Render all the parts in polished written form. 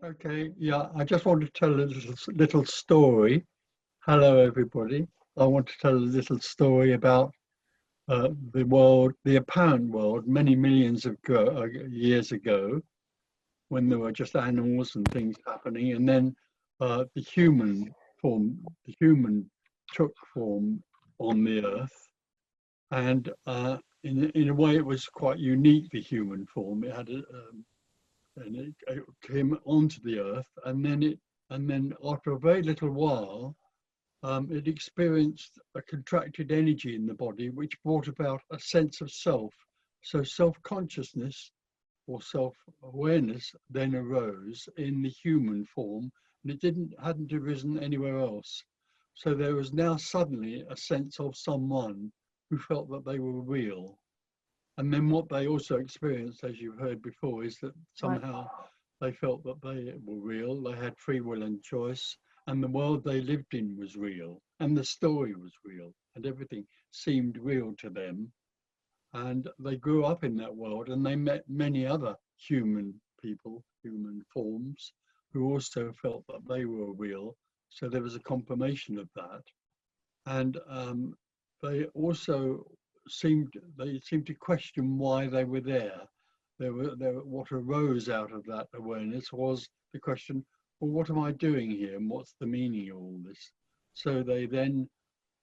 Okay, yeah, I just want to tell a little story. Hello, everybody. I want to tell a little story about the world, the apparent world, many millions of years ago, when there were just animals and things happening, and then the human the human took form on the earth, and in a way, it was quite unique. The human form, it had and it came onto the earth, and then after a very little while, it experienced a contracted energy in the body, which brought about a sense of self. So self-consciousness or self-awareness then arose in the human form, and it hadn't arisen anywhere else. So there was now suddenly a sense of someone who felt that they were real. And then what they also experienced, as you heard before, is that Right. somehow they felt that they were real, they had free will and choice, and the world they lived in was real, and the story was real, and everything seemed real to them. And they grew up in that world, and they met many other human people, human forms, who also felt that they were real. So there was a confirmation of that. And they also seemed to question why they were there. What arose out of that awareness was the question, well, what am I doing here, and what's the meaning of all this? So they then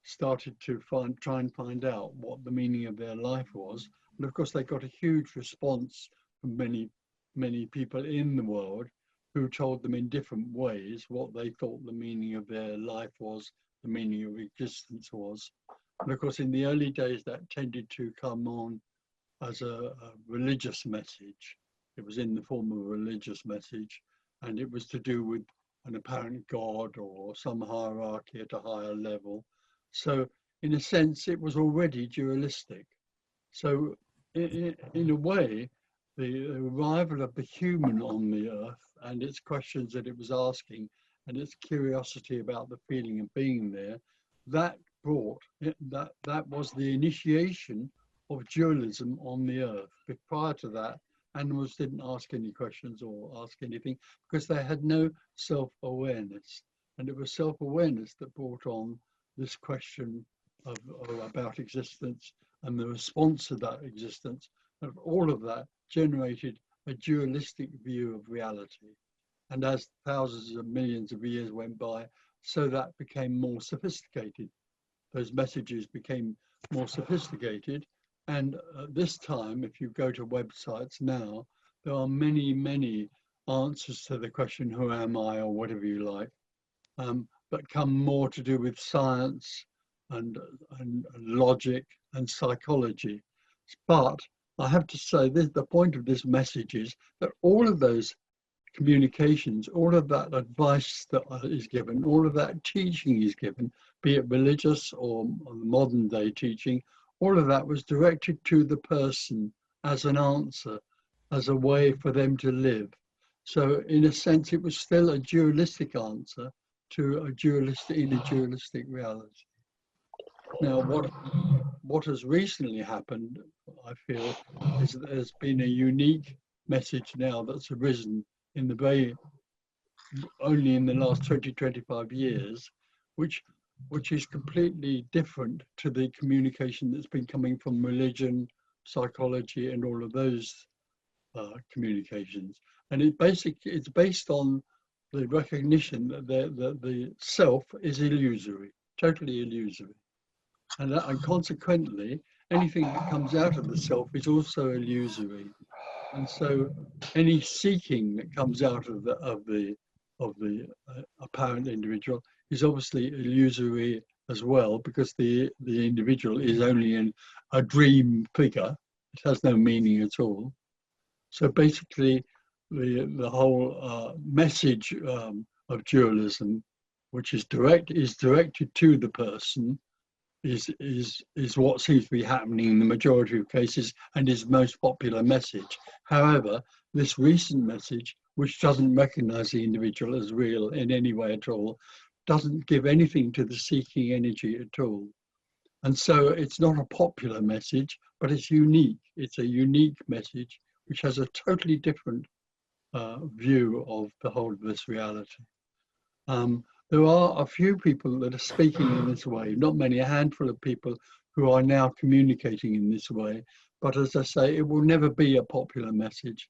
started to try and find out what the meaning of their life was. And of course, they got a huge response from many people in the world who told them in different ways what they thought the meaning of their life was, the meaning of existence was. And of course, in the early days, that tended to come on as a religious message. It was in the form of a religious message, and it was to do with an apparent God or some hierarchy at a higher level. So, in a sense, it was already dualistic. So, in a way, the arrival of the human on the earth and its questions that it was asking and its curiosity about the feeling of being there, that that was the initiation of dualism on the earth. But prior to that, animals didn't ask any questions or ask anything because they had no self-awareness. And it was self-awareness that brought on this question of about existence and the response to that existence. And all of that generated a dualistic view of reality. And as thousands of millions of years went by, so that became more sophisticated. Those messages became more sophisticated. And this time, if you go to websites now, there are many answers to the question, who am I, or whatever you like, that come more to do with science and, and logic and psychology. But I have to say, this, the point of this message is that all of those communications, all of that advice that is given, all of that teaching is given, be it religious or modern day teaching, all of that was directed to the person as an answer, as a way for them to live. So in a sense, it was still a dualistic answer to a dualistic reality. Now, what has recently happened, I feel, is that there's been a unique message now that's arisen in the very only in the last 20, 25 years, which which is completely different to the communication that's been coming from religion, psychology, and all of those communications. And it's based on the recognition that the self is illusory, totally illusory. And consequently, anything that comes out of the self is also illusory. And so any seeking that comes out of the apparent individual is obviously illusory as well, because the individual is only a dream figure. It has no meaning at all. So basically, the whole message of dualism, which is directed to the person, is what seems to be happening in the majority of cases and is the most popular message. However, this recent message, which doesn't recognize the individual as real in any way at all, doesn't give anything to the seeking energy at all. And so it's not a popular message, but it's unique. It's a unique message which has a totally different view of the whole of this reality. There are a few people that are speaking in this way, not many, a handful of people who are now communicating in this way. But as I say, it will never be a popular message.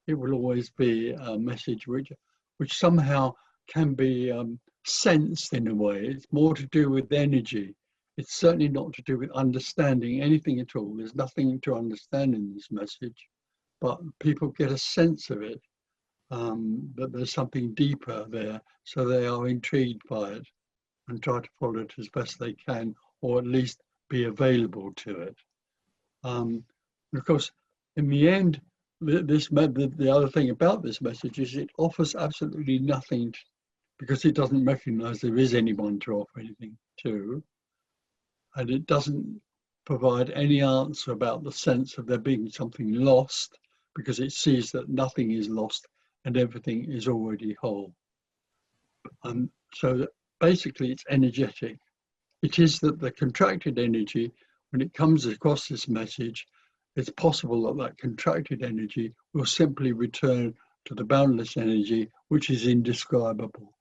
It will always be a message which somehow can be sensed in a way. It's more to do with energy. It's certainly not to do with understanding anything at all. There's nothing to understand in this message, but people get a sense of it, that there's something deeper there, so they are intrigued by it and try to follow it as best they can, or at least be available to it. Of course, in the end, the other thing about this message is it offers absolutely nothing, because it doesn't recognize there is anyone to offer anything to, and it doesn't provide any answer about the sense of there being something lost, because it sees that nothing is lost and everything is already whole. And so basically it's energetic. It is that the contracted energy, when it comes across this message, it's possible that that contracted energy will simply return to the boundless energy, which is indescribable.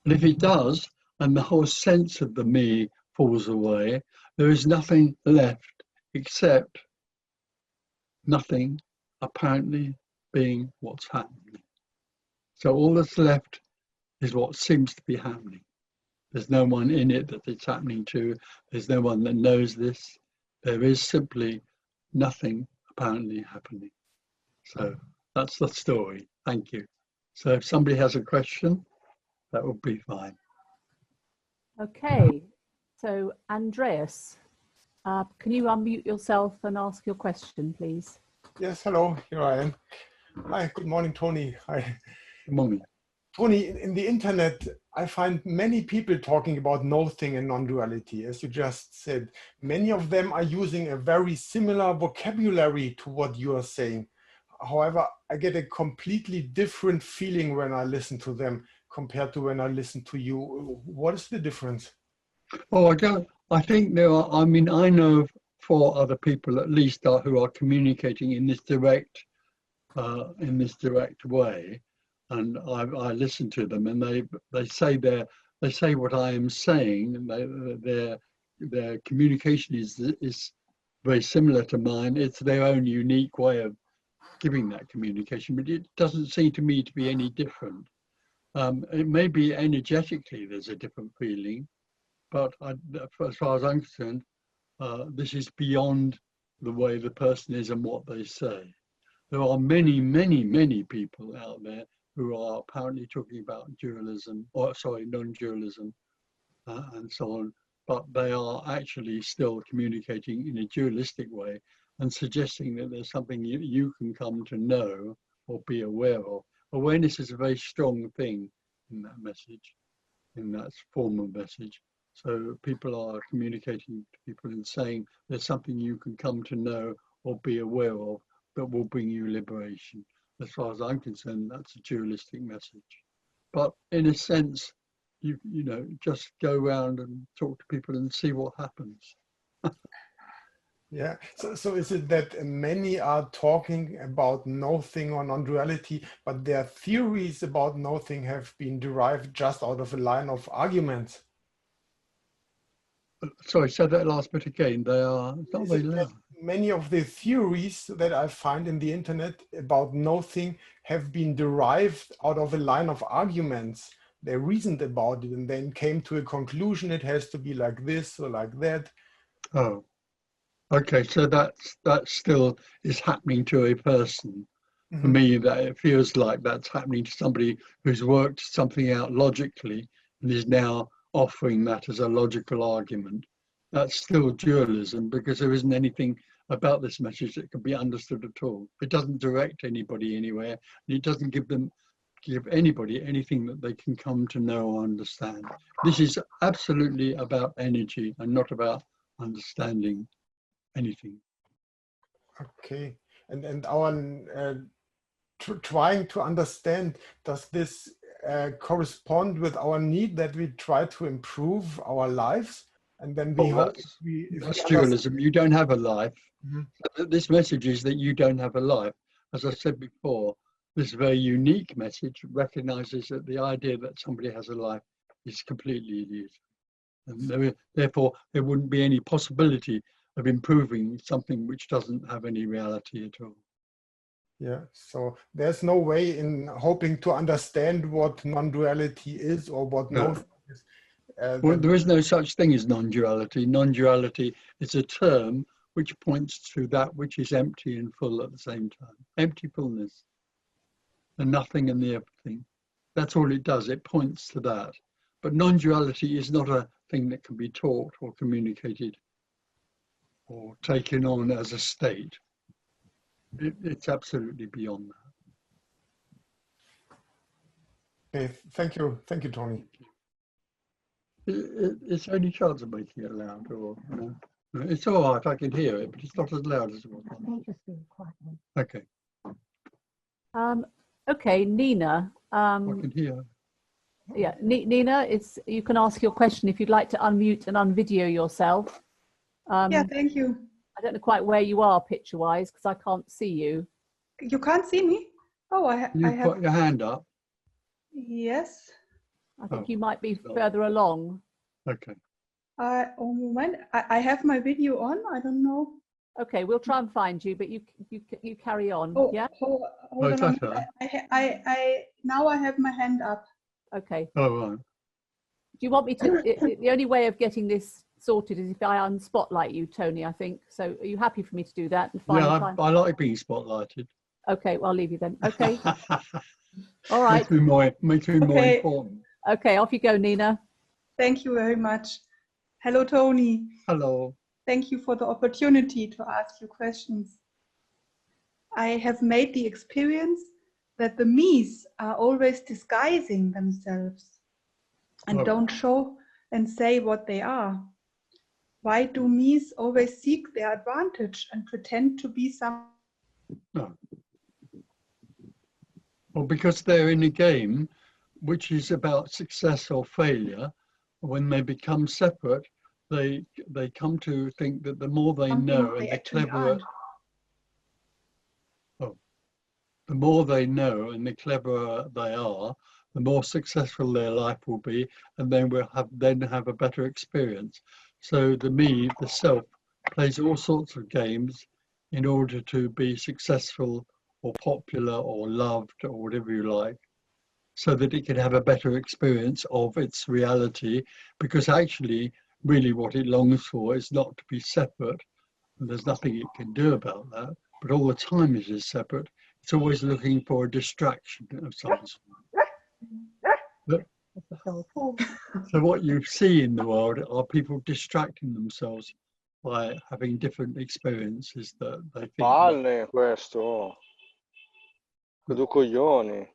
And if it does, and the whole sense of the me falls away, there is nothing left except nothing apparently being what's happening. So all that's left is what seems to be happening. There's no one in it that it's happening to. There's no one that knows this. There is simply nothing apparently happening. So that's the story. Thank you. So if somebody has a question, that would be fine. Okay, so Andreas, can you unmute yourself and ask your question, please? Yes, hello, here I am. Hi, good morning, Tony. Hi. Good morning. Tony, in the internet, I find many people talking about nothing and non-duality, as you just said. Many of them are using a very similar vocabulary to what you are saying. However, I get a completely different feeling when I listen to them compared to when I listen to you. What is the difference? Oh, I think there are, I mean, I know of 4 other people at least who are communicating in this direct way. And I listen to them, and they say what I am saying, and their communication is very similar to mine. It's their own unique way of giving that communication, but it doesn't seem to me to be any different. It may be energetically there's a different feeling, but as far as I'm concerned, this is beyond the way the person is and what they say. There are many, many, many people out there who are apparently talking about dualism, or sorry, non-dualism, and so on, but they are actually still communicating in a dualistic way and suggesting that there's something you can come to know or be aware of. Awareness is a very strong thing in that message, in that form of message. So people are communicating to people and saying there's something you can come to know or be aware of that will bring you liberation. As far as I'm concerned, that's a dualistic message. But in a sense, you know, just go around and talk to people and see what happens. Yeah, so is it that many are talking about nothing or non-duality, but their theories about nothing have been derived just out of a line of arguments? Sorry, say that last bit again. They are not very loud. Many of the theories that I find in the internet about nothing have been derived out of a line of arguments. They reasoned about it and then came to a conclusion. It has to be like this or like that. Oh, okay. So that still is happening to a person. Mm-hmm. For me, that it feels like that's happening to somebody who's worked something out logically and is now offering that as a logical argument. That's still dualism, because there isn't anything about this message that can be understood at all. It doesn't direct anybody anywhere, and it doesn't give anybody anything that they can come to know or understand. This is absolutely about energy and not about understanding anything. Okay, and our trying to understand, does this correspond with our need that we try to improve our lives? And then we hope that's dualism. You don't have a life. Mm-hmm. This message is that you don't have a life. As I said before, this very unique message recognizes that the idea that somebody has a life is completely illusory. And therefore, there wouldn't be any possibility of improving something which doesn't have any reality at all. Yeah, so there's no way in hoping to understand what non-duality is or what No. no is. Well, there is no such thing as non-duality. Non-duality is a term which points to that which is empty and full at the same time. Empty fullness. The nothing and the everything. That's all it does. It points to that. But non-duality is not a thing that can be taught or communicated or taken on as a state. It's absolutely beyond that. Okay, thank you, Tony. It's only chance of making it loud, or no? It's all right. I can hear it, but it's not as loud as it was. Okay, Okay, Nina. I can hear. Yeah, Nina, you can ask your question if you'd like to unmute and unvideo yourself. Yeah, thank you. I don't know quite where you are picture-wise because I can't see you. You can't see me? Oh, I have. Put your hand up. Yes. I think you might be further along. Okay. Oh, moment. I have my video on. I don't know. Okay, we'll try and find you, but you carry on. Oh, Yeah. hold Oh, on. Now I have my hand up. Okay. Oh, right. Do you want me to? The only way of getting this sorted is if I unspotlight you, Tony. I think so. Are you happy for me to do that? And Yeah, I like being spotlighted. Okay, well, I'll leave you then. Okay. All right. Makes me more important. Okay, off you go, Nina. Thank you very much. Hello, Tony. Hello. Thank you for the opportunity to ask you questions. I have made the experience that the me's are always disguising themselves and don't show and say what they are. Why do me's always seek their advantage and pretend to be some? No. Well, because they're in a game which is about success or failure. When they become separate, they come to think that the more they know and the cleverer, the more they know and the cleverer they are, the more successful their life will be, and then will have a better experience. So the me, the self, plays all sorts of games in order to be successful or popular or loved or whatever you like, so that it can have a better experience of its reality, because actually really what it longs for is not to be separate, and there's nothing it can do about that, but all the time it is separate. It's always looking for a distraction of some sort. So what you see in the world are people distracting themselves by having different experiences that they think. Palle questo. Che due coglioni.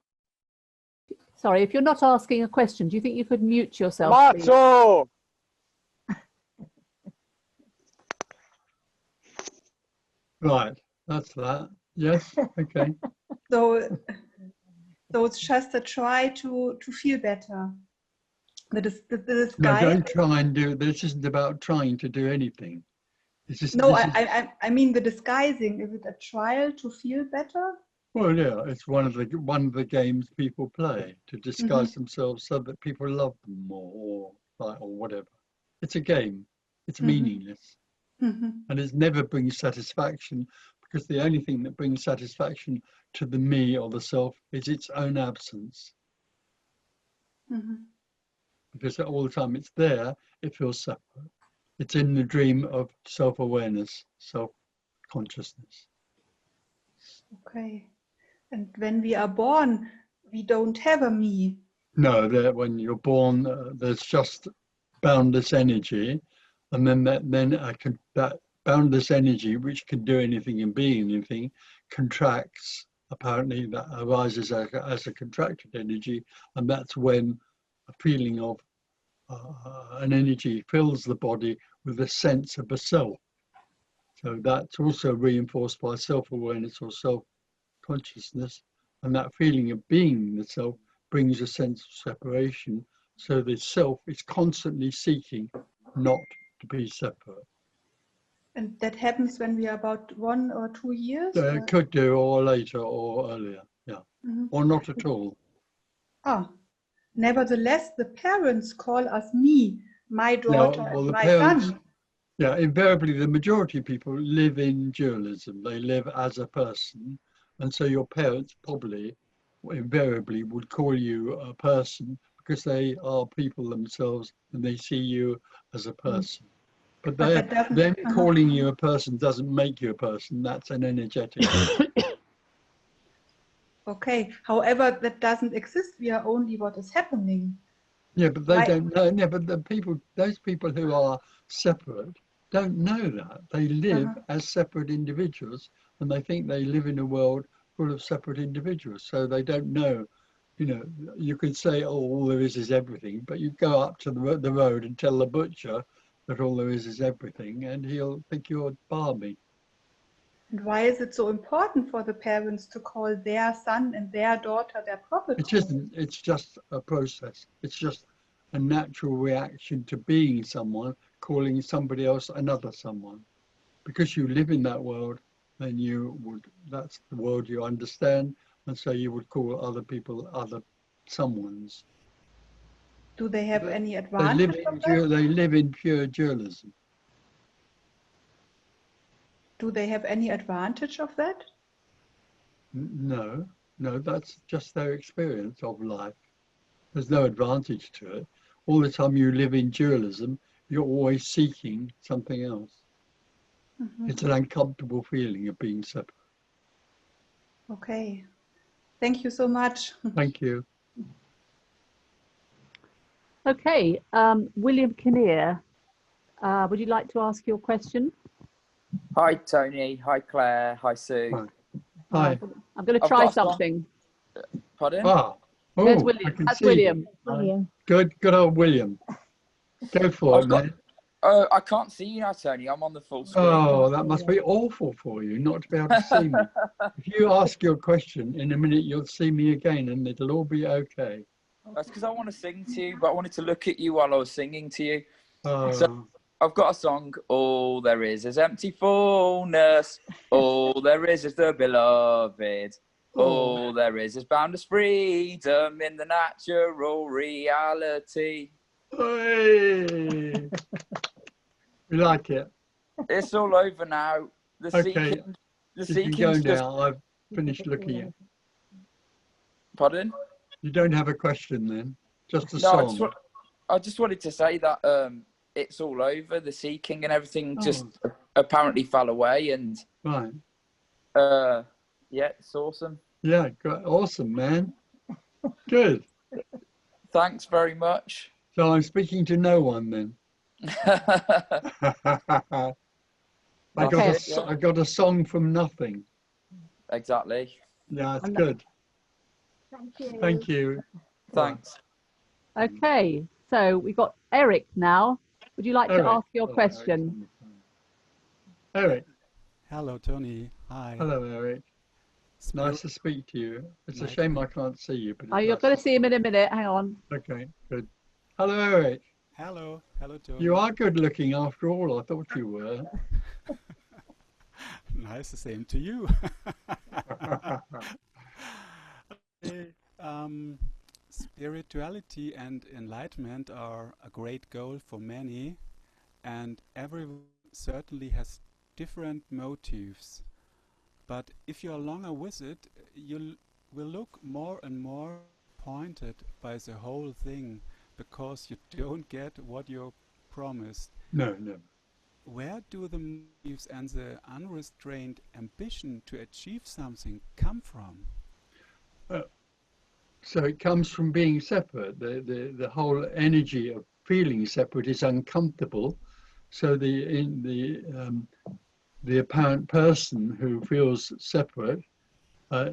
Sorry, if you're not asking a question, do you think you could mute yourself? Mazzo! Right, that's that. Yes, okay. So it's just a try to feel better. The No, don't try and do. This isn't about trying to do anything. No, I mean the disguising. Is it a trial to feel better? Well, yeah, it's one of the games people play to disguise themselves so that people love them more, or whatever. It's a game. It's meaningless, and it never brings satisfaction, because the only thing that brings satisfaction to the me or the self is its own absence. Because all the time it's there, it feels separate. It's in the dream of self-awareness, self-consciousness. Okay. And when we are born, we don't have a me. No, when you're born, there's just boundless energy, and then that boundless energy, which can do anything and be anything, contracts. Apparently, that arises as a contracted energy, and that's when a feeling of an energy fills the body with a sense of a self. So that's also reinforced by self-awareness or self-consciousness, and that feeling of being the self brings a sense of separation. So the self is constantly seeking not to be separate. And that happens when we are about 1 or 2 years? It could do, or later, or earlier. Yeah. or not at all. Nevertheless, the parents call us me, my daughter, Well, and the my parents, son. yeah, invariably the majority of people live in dualism. They live as a person, and so your parents probably invariably would call you a person because they are people themselves and they see you as a person. But But that doesn't. them calling you a person doesn't make you a person. That's an energetic. Okay. However, that doesn't exist. We are only what is happening. Yeah, but they Right. don't know. Yeah, but those people who are separate don't know that. They live as separate individuals and they think they live in a world full of separate individuals. So they don't know, you could say, oh, all there is everything, but you go up to the road and tell the butcher that all there is everything and he'll think you're balmy. And why is it so important for the parents to call their son and their daughter their property? It isn't. It's just a process. It's just a natural reaction to being someone, calling somebody else another someone. Because you live in that world, then that's the world you understand, and so you would call other people other someones. Do they have any They advantage of that? they live in pure dualism. Do they have any advantage of that? No, that's just their experience of life. There's no advantage to it. All the time you live in dualism, you're always seeking something else. It's an uncomfortable feeling of being separate. Okay. Thank you so much. Thank you. Okay, William Kinnear, would you like to ask your question? Hi, Tony. Hi, Claire. Hi, Sue. Hi. I'm going to try something. Pardon? There's William. That's William. Good old William. Go for it, man. I can't see you now, Tony. I'm on the full screen. Oh, that must be awful for you not to be able to see me. If you ask your question, in a minute you'll see me again and it'll all be okay. That's because I want to sing to you, but I wanted to look at you while I was singing to you. Oh. So I've got a song. All there is empty fullness. All there is the beloved. All there is boundless freedom in the natural reality. Hey. You like it? It's all over now. Okay. You can go now. I've finished looking at. Pardon? You don't have a question then? Just a song? I just wanted to say that it's all over. The seeking and everything just apparently fell away. And right. Yeah, it's awesome. Yeah, awesome, man. Good. Thanks very much. So I'm speaking to no one then. I got a song from nothing. Exactly. Yeah, it's good. Thank you. Thank you. Thanks. Okay, so we've got Eric now. Would you like to ask your question? Eric. Hello, Tony. Hi. Hello, Eric. It's nice to speak to you. It's a shame I can't see you. But you're going to see him in a minute. Hang on. Okay, good. Hello, Eric. Hello. Hello, Tony. You are good looking after all. I thought you were. Nice, the same to you. Spirituality and enlightenment are a great goal for many, and everyone certainly has different motives. But if you are longer with it, you will look more and more pointed by the whole thing, because you don't get what you're promised. No. Where do the motives and the unrestrained ambition to achieve something come from? So it comes from being separate. The whole energy of feeling separate is uncomfortable. So the apparent person who feels separate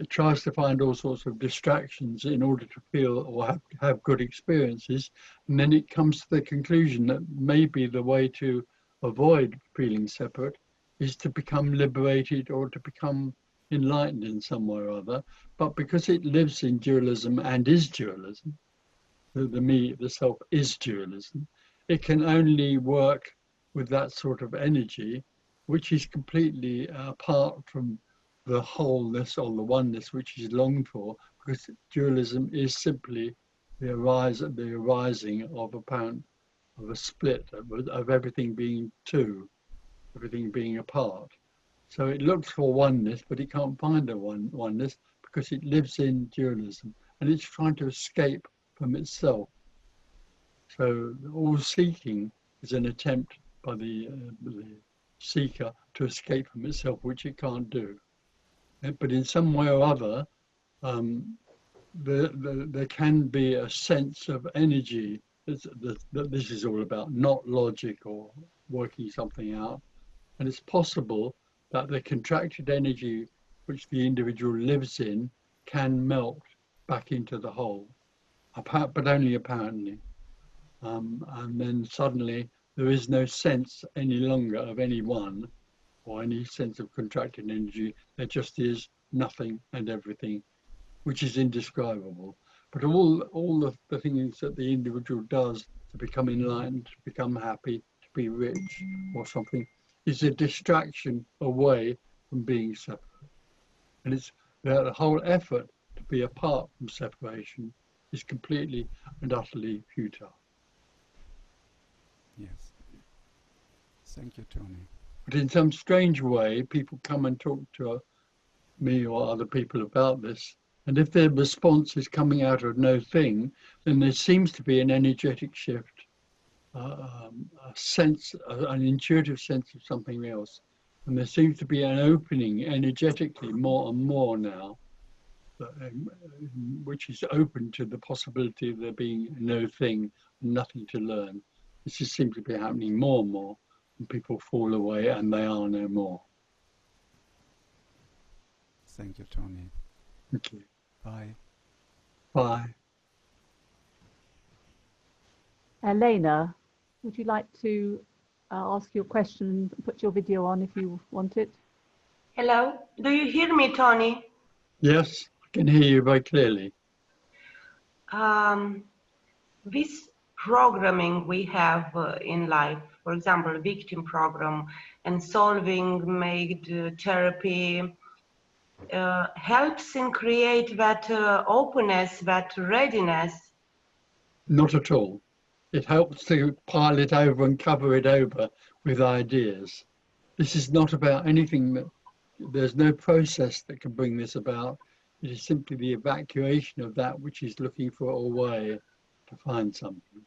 tries to find all sorts of distractions in order to feel or have good experiences, and then it comes to the conclusion that maybe the way to avoid feeling separate is to become liberated or to become enlightened in some way or other. But because it lives in dualism and is dualism, the self is dualism, it can only work with that sort of energy, which is completely apart from the wholeness or the oneness which is longed for, because dualism is simply the arising of a split, of everything being two, everything being apart. So it looks for oneness, but it can't find a oneness because it lives in dualism and it's trying to escape from itself. So all seeking is an attempt by the seeker to escape from itself, which it can't do. But in some way or other, there can be a sense of energy that this is all about, not logic or working something out. And it's possible that the contracted energy which the individual lives in can melt back into the whole, but only apparently. And then suddenly there is no sense any longer of any one or any sense of contracted energy. There just is nothing and everything, which is indescribable. But all the things that the individual does to become enlightened, to become happy, to be rich or something, is a distraction away from being separate. And it's the whole effort to be apart from separation is completely and utterly futile. Yes. Thank you, Tony. But in some strange way, people come and talk to me or other people about this. And if their response is coming out of no thing, then there seems to be an energetic shift, a sense, an intuitive sense of something else. And there seems to be an opening energetically more and more now, which is open to the possibility of there being no thing, nothing to learn. This just seems to be happening more and more, and people fall away and they are no more. Thank you, Tony. Thank you. Bye. Bye. Elena, would you like to ask your question, put your video on if you want it? Hello, do you hear me, Tony? Yes, I can hear you very clearly. This programming we have in life, for example, victim program and solving made therapy, helps in create that openness, that readiness. Not at all. It helps to pile it over and cover it over with ideas. This is not about anything that, there's no process that can bring this about. It is simply the evacuation of that which is looking for a way to find something.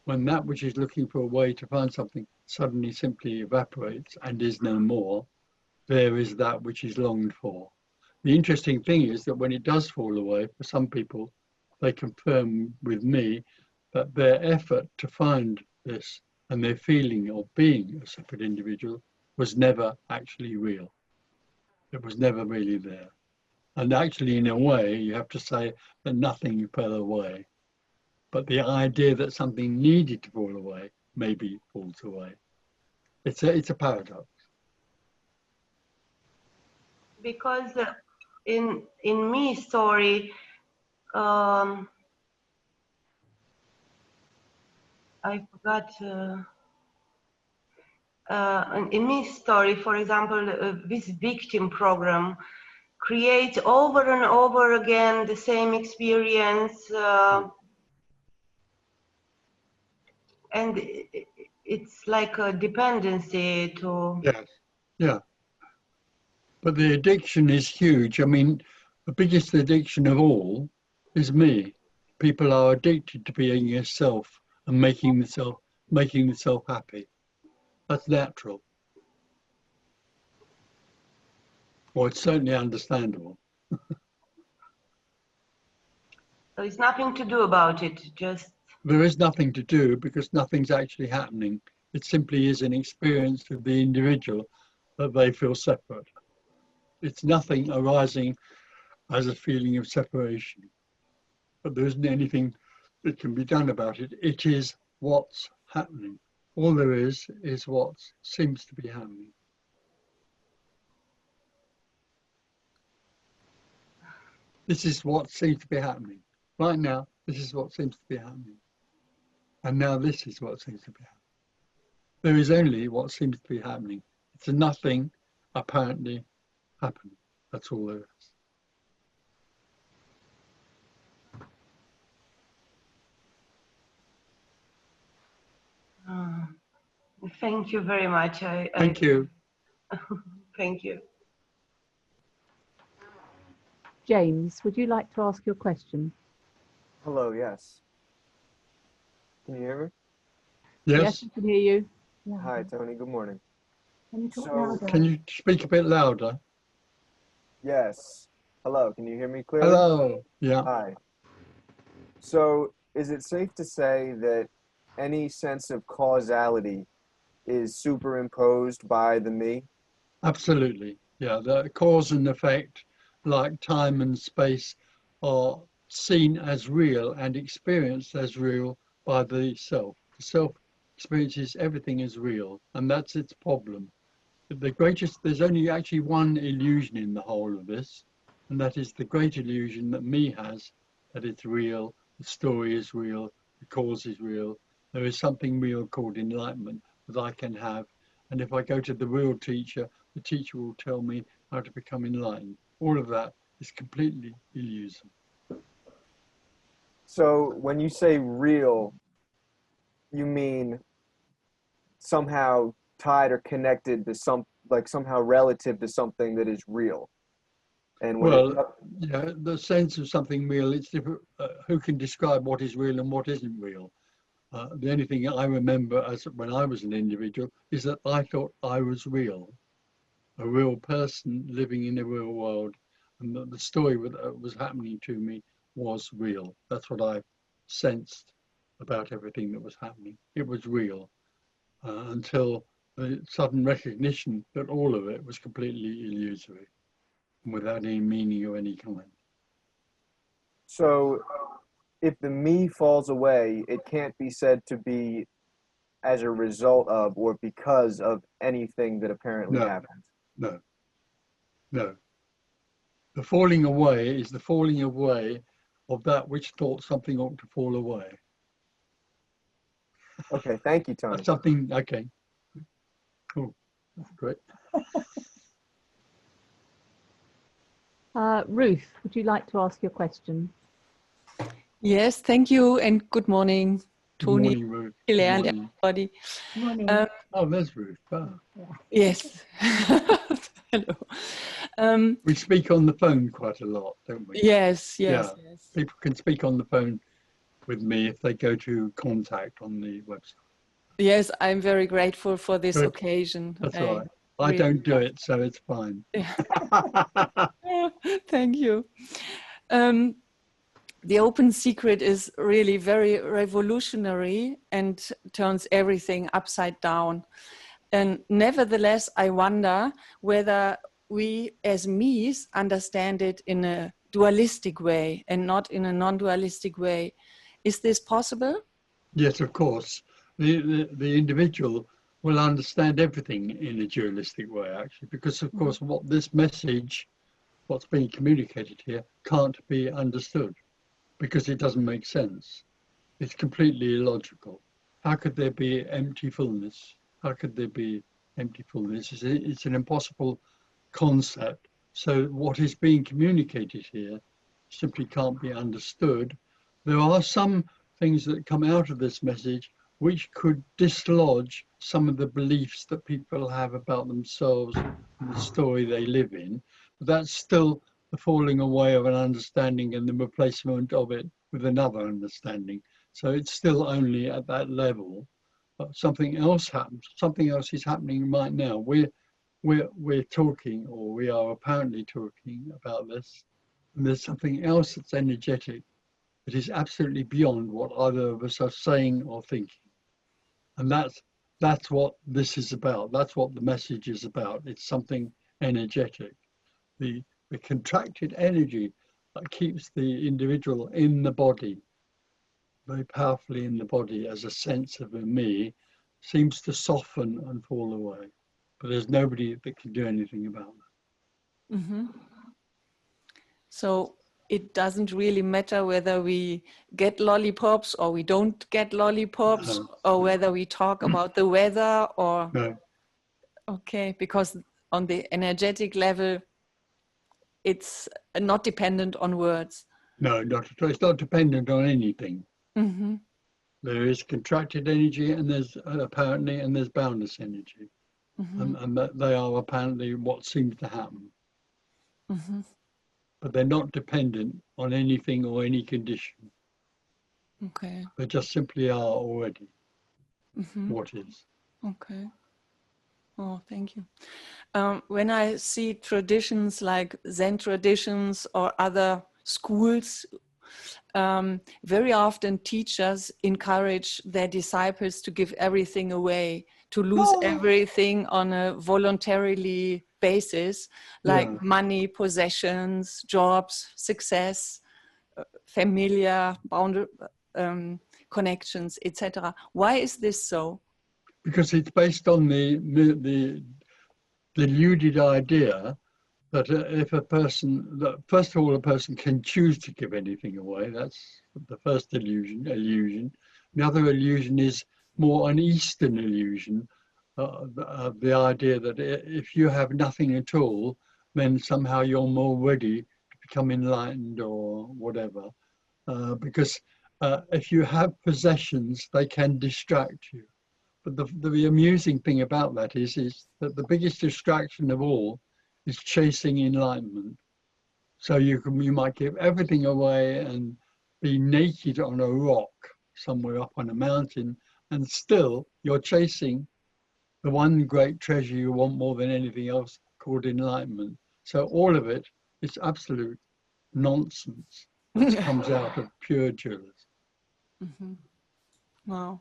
When that which is looking for a way to find something suddenly simply evaporates and is no more, there is that which is longed for. The interesting thing is that when it does fall away, for some people, they confirm with me that their effort to find this and their feeling of being a separate individual was never actually real. It was never really there. And actually, in a way, you have to say that nothing fell away. But the idea that something needed to fall away maybe falls away. It's a paradox. Because in me story, I forgot. In me story, for example, this victim program creates over and over again the same experience, and it's like a dependency to. Yes, yeah. But the addiction is huge. I mean, the biggest addiction of all is me. People are addicted to being yourself and making the self happy. That's natural. Well, it's certainly understandable. There is nothing to do about it, just. There is nothing to do because nothing's actually happening. It simply is an experience of the individual that they feel separate. It's nothing arising as a feeling of separation. But there isn't anything that can be done about it. It is what's happening. All there is what seems to be happening. This is what seems to be happening. Right now, this is what seems to be happening. And now this is what seems to be happening. There is only what seems to be happening. It's nothing apparently happening. That's all there is. Thank you very much. Thank you. Thank you. James, would you like to ask your question? Hello, yes. Can you hear me? Yes. I can hear you. Hi, Tony. Good morning. Can you talk So, louder? Can you speak a bit louder? yes. Hello, can you hear me clearly? Hello. Yeah. Hi. So, is it safe to say that any sense of causality is superimposed by the me? Absolutely. Yeah. The cause and effect, like time and space, are seen as real and experienced as real by the self. The self experiences everything as real, and that's its problem. There's only actually one illusion in the whole of this, and that is the great illusion that me has, that it's real, the story is real, the cause is real. There is something real called enlightenment that I can have, and if I go to the real teacher, the teacher will tell me how to become enlightened. All of that is completely illusion. So, when you say real, you mean somehow tied or connected to somehow relative to something that is real. And when Well, yeah, the sense of something real, it's different. Who can describe what is real and what isn't real? The only thing I remember as when I was an individual is that I thought I was real, a real person living in a real world, and the story that was happening to me was real. That's what I sensed about everything that was happening. It was real until the sudden recognition that all of it was completely illusory and without any meaning of any kind. So, if the me falls away, it can't be said to be as a result of or because of anything that apparently happened. No. The falling away is the falling away of that which thought something ought to fall away. Okay, thank you, Tony. That's something, okay. Cool, that's great. Ruth, would you like to ask your question? Yes, thank you, and good morning, Tony, Good morning, Ruth. Hilaire, and Good morning. everybody. Good morning. Oh, there's Ruth. Ah. Yes. Hello. We speak on the phone quite a lot, don't we? Yes. Yeah. People can speak on the phone with me if they go to contact on the website. Yes, I'm very grateful for this Good. occasion. That's right. I don't do it, so it's fine. Thank you. The open secret is really very revolutionary and turns everything upside down. And nevertheless, I wonder whether we as me's understand it in a dualistic way and not in a non-dualistic way. Is this possible? Yes, of course. The individual will understand everything in a dualistic way, actually, because, of course, what this message, what's being communicated here, can't be understood because it doesn't make sense. It's completely illogical. How could there be empty fullness? How could there be empty fullness? It's an impossible concept. So what is being communicated here simply can't be understood. There are some things that come out of this message which could dislodge some of the beliefs that people have about themselves and the story they live in. But that's still the falling away of an understanding and the replacement of it with another understanding. So it's still only at that level. But something else happens. Something else is happening right now. We're talking, or we are apparently talking about this, and there's something else that's energetic that is absolutely beyond what either of us are saying or thinking. And that's what this is about. That's what the message is about. It's something energetic. The contracted energy that keeps the individual in the body, very powerfully in the body as a sense of a me, seems to soften and fall away. But there's nobody that can do anything about that. Mm-hmm. So it doesn't really matter whether we get lollipops or we don't get lollipops, or whether we talk about the weather or... No. Okay, because on the energetic level, it's not dependent on words. No, not at all. It's not dependent on anything. Mm-hmm. There is contracted energy, and there's boundless energy, Mm-hmm. and that they are apparently what seems to happen. Mm-hmm. But they're not dependent on anything or any condition. Okay. They just simply are already Mm-hmm. what is. Okay. Oh, thank you. When I see traditions like Zen traditions or other schools, very often teachers encourage their disciples to give everything away, to lose everything on a voluntarily basis, like money, possessions, jobs, success, familiar connections, etc. Why is this so? Because it's based on the deluded idea that if a person, first of all, a person can choose to give anything away. That's the first illusion. The other illusion is more an Eastern illusion, the idea that if you have nothing at all, then somehow you're more ready to become enlightened or whatever. Because if you have possessions, they can distract you. But the amusing thing about that is that the biggest distraction of all is chasing enlightenment. So you might give everything away and be naked on a rock somewhere up on a mountain, and still you're chasing the one great treasure you want more than anything else, called enlightenment. So all of it is absolute nonsense that comes out of pure dualism. Mm-hmm. Wow.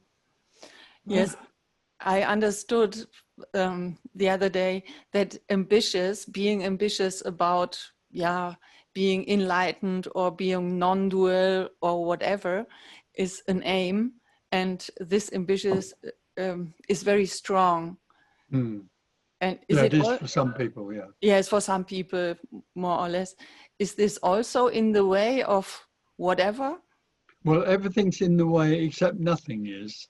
Yes, I understood the other day that being ambitious about, being enlightened or being non-dual or whatever is an aim. And this ambitious is very strong. Mm. And it is for some people, yeah. Yes, for some people, more or less. Is this also in the way of whatever? Well, everything's in the way except nothing is.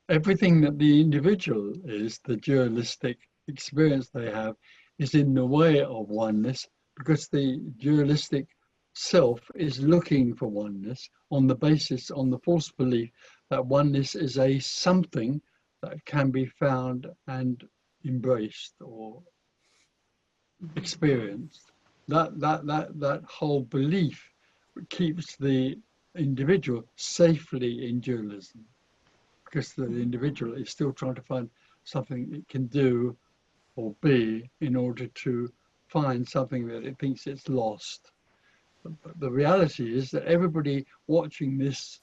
Everything that the individual is, the dualistic experience they have, is in the way of oneness, because the dualistic self is looking for oneness on the false belief that oneness is a something that can be found and embraced or experienced. That whole belief keeps the individual safely in dualism, because the individual is still trying to find something it can do or be in order to find something that it thinks it's lost. But the reality is that everybody watching this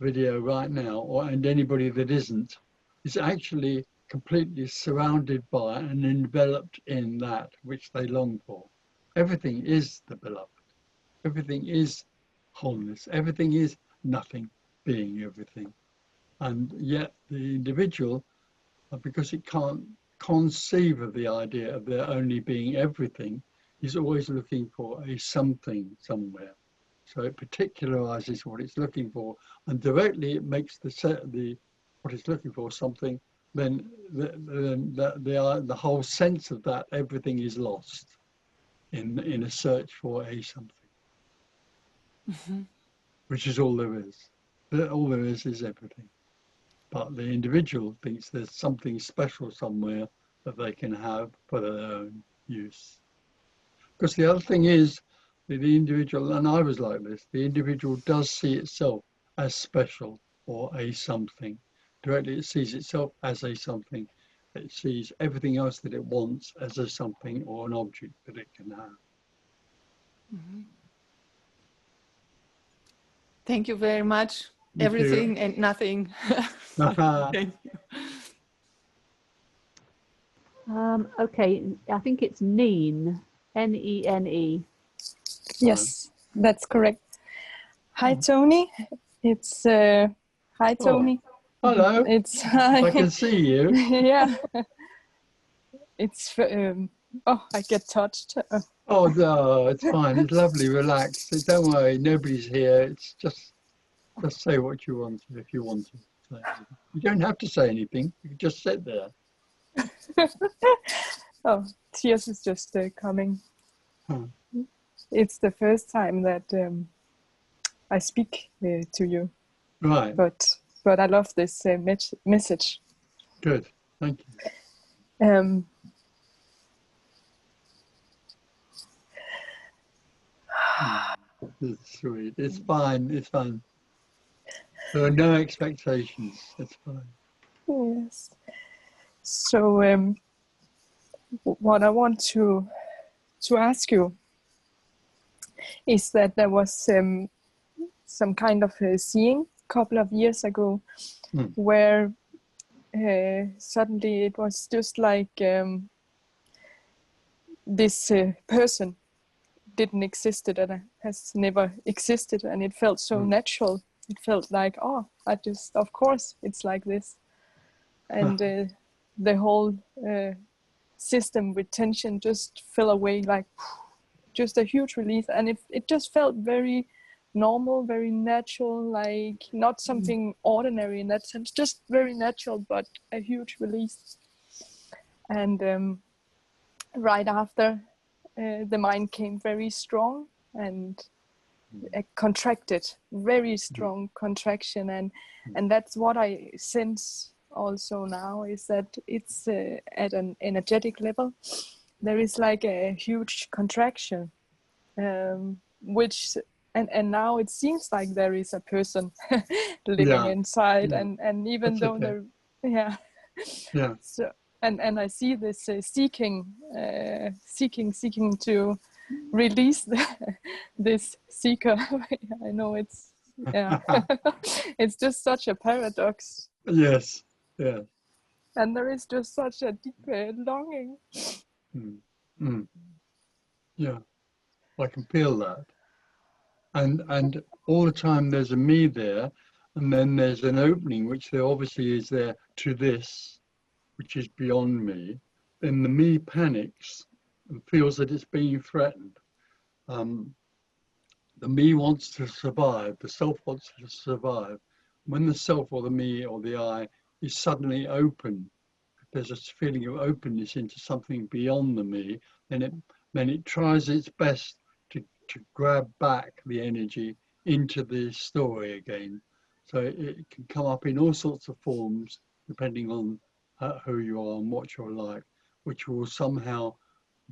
video right now, and anybody that isn't, is actually completely surrounded by and enveloped in that which they long for. Everything is the beloved. Everything is wholeness. Everything is nothing being everything. And yet the individual, because it can't conceive of the idea of there only being everything, is always looking for a something somewhere. So it particularizes what it's looking for, and directly it makes what it's looking for something. Then the whole sense of that everything is lost in a search for a something, which is all there is. All there is everything. But the individual thinks there's something special somewhere that they can have for their own use. Because the other thing is, the individual, and I was like this, the individual does see itself as special or a something. Directly it sees itself as a something. It sees everything else that it wants as a something or an object that it can have. Mm-hmm. Thank you very much. You Everything too. and nothing. Thank you. Okay, I think it's Neen, N-E-N-E. Yes, that's correct. Hi, Tony. It's hi, Tony. Oh, hello. It's hi. I can see you. Yeah. It's oh, I get touched. Oh no, it's fine. It's lovely. Relax. Don't worry. Nobody's here. It's just say what you want to, if you want to say. You don't have to say anything. You can just sit there. Oh, tears is just coming. Huh. it's the first time that I speak to you. Right. But I love this message. Good. Thank you. It's sweet. It's fine. It's fine. There are no expectations. It's fine. Yes. So what I want to ask you is that there was some kind of seeing a couple of years ago where suddenly it was just like this person didn't exist and has never existed, and it felt so natural. It felt like, oh, of course it's like this. And the whole system with tension just fell away, like just a huge relief. And it just felt very normal, very natural, like not something ordinary in that sense, just very natural, but a huge release. And right after, the mind came very strong and contracted, very strong contraction. And that's what I sense also now, is that it's at an energetic level. There is like a huge contraction, which and now it seems like there is a person living inside, and even That's though okay. there, Yeah. So and I see this seeking to release this seeker. I know it's it's just such a paradox. Yes. Yeah. And there is just such a deep longing. Yeah. I can feel that. And all the time there's a me there, and then there's an opening, which there obviously is there to this, which is beyond me. Then the me panics and feels that it's being threatened. The me wants to survive, the self wants to survive. When the self or the me or the I is suddenly open, there's a feeling of openness into something beyond the me, then it tries its best to grab back the energy into the story again. So it can come up in all sorts of forms, depending on who you are and what you're like, which will somehow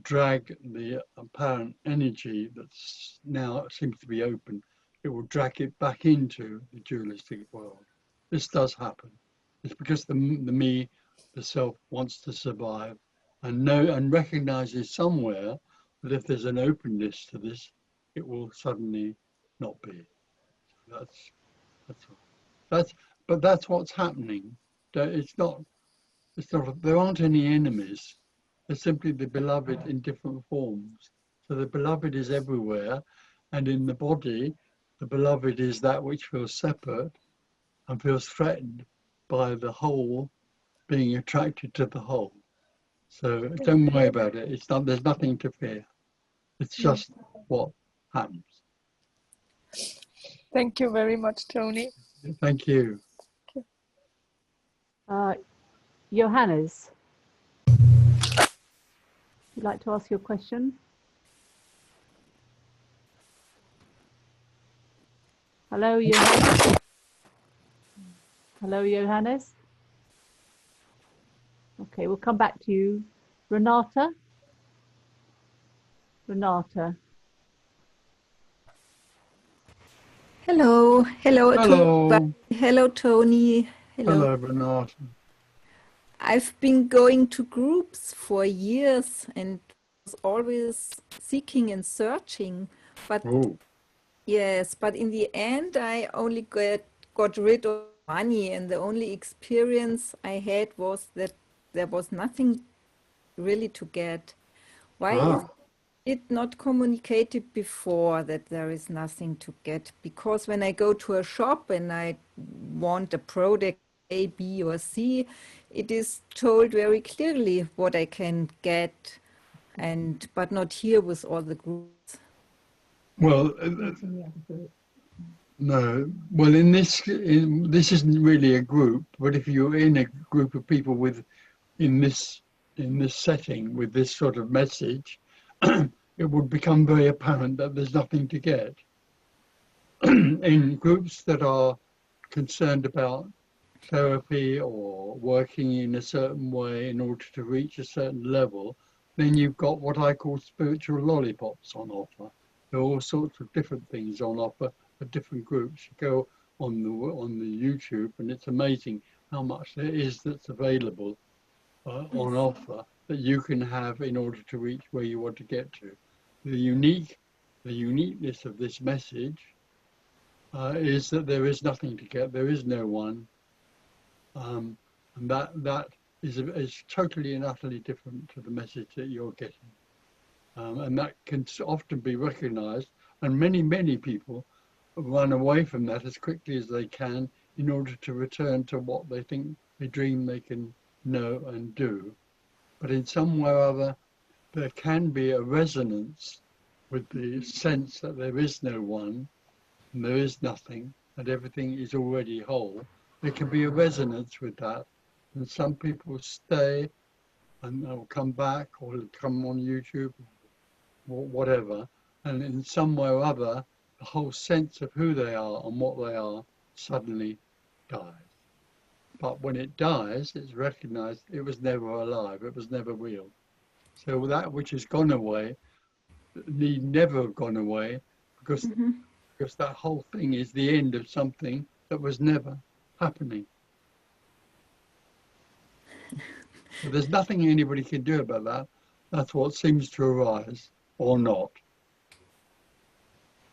drag the apparent energy that's now seems to be open. It will drag it back into the dualistic world. This does happen. It's because the me, the self, wants to survive and recognizes somewhere that if there's an openness to this, it will suddenly not be. But that's what's happening. It's not. There aren't any enemies. There's simply the beloved in different forms. So the beloved is everywhere, and in the body, the beloved is that which feels separate and feels threatened by the whole being attracted to the whole. So don't worry about it. It's not. There's nothing to fear. It's just what happens. Thank you very much, Tony. Thank you. Johannes, you'd like to ask your question? Hello, Johannes. Hello, Johannes. Okay, we'll come back to you. Renata? Renata. Hello. Hello. Hello, Tony. Hello, Renata. I've been going to groups for years and was always seeking and searching. But yes, but in the end, I only got rid of money, and the only experience I had was that there was nothing really to get. Why is it not communicated before that there is nothing to get? Because when I go to a shop and I want a product A, B, or C, it is told very clearly what I can get, but not here with all the groups. Well, no. Well, this isn't really a group, but if you're in a group of people in this setting with this sort of message, it would become very apparent that there's nothing to get. In groups that are concerned about therapy or working in a certain way in order to reach a certain level, then you've got what I call spiritual lollipops on offer. There are all sorts of different things on offer for different groups. You go on the YouTube, and it's amazing how much there is that's available on offer that you can have in order to reach where you want to get to. The uniqueness of this message is that there is nothing to get. There is no one. And that is totally and utterly different to the message that you're getting. And that can often be recognized, and many people run away from that as quickly as they can in order to return to what they think, they dream they can know and do. But in some way or other, there can be a resonance with the sense that there is no one, and there is nothing, and everything is already whole. There can be a resonance with that, and some people stay and they'll come back, or they'll come on YouTube or whatever, and in some way or other the whole sense of who they are and what they are suddenly dies. But when it dies, it's recognized it was never alive, it was never real. So that which has gone away need never have gone away, because that whole thing is the end of something that was never happening. So there's nothing anybody can do about that. That's what seems to arise, or not.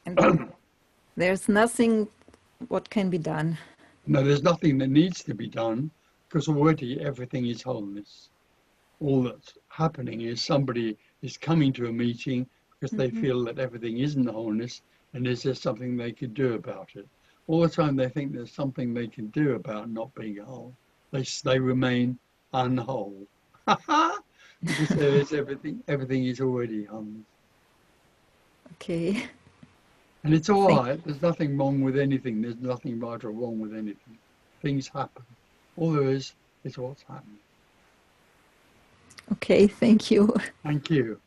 And there's nothing what can be done. No, there's nothing that needs to be done, because already everything is wholeness. All that's happening is somebody is coming to a meeting because they feel that everything isn't wholeness, and is there something they can do about it? All the time they think there's something they can do about not being whole, they remain unwhole. Because there is everything is already wholeness. Okay. And it's all right. There's nothing wrong with anything. There's nothing right or wrong with anything. Things happen. All there is what's happening. Okay, thank you. Thank you.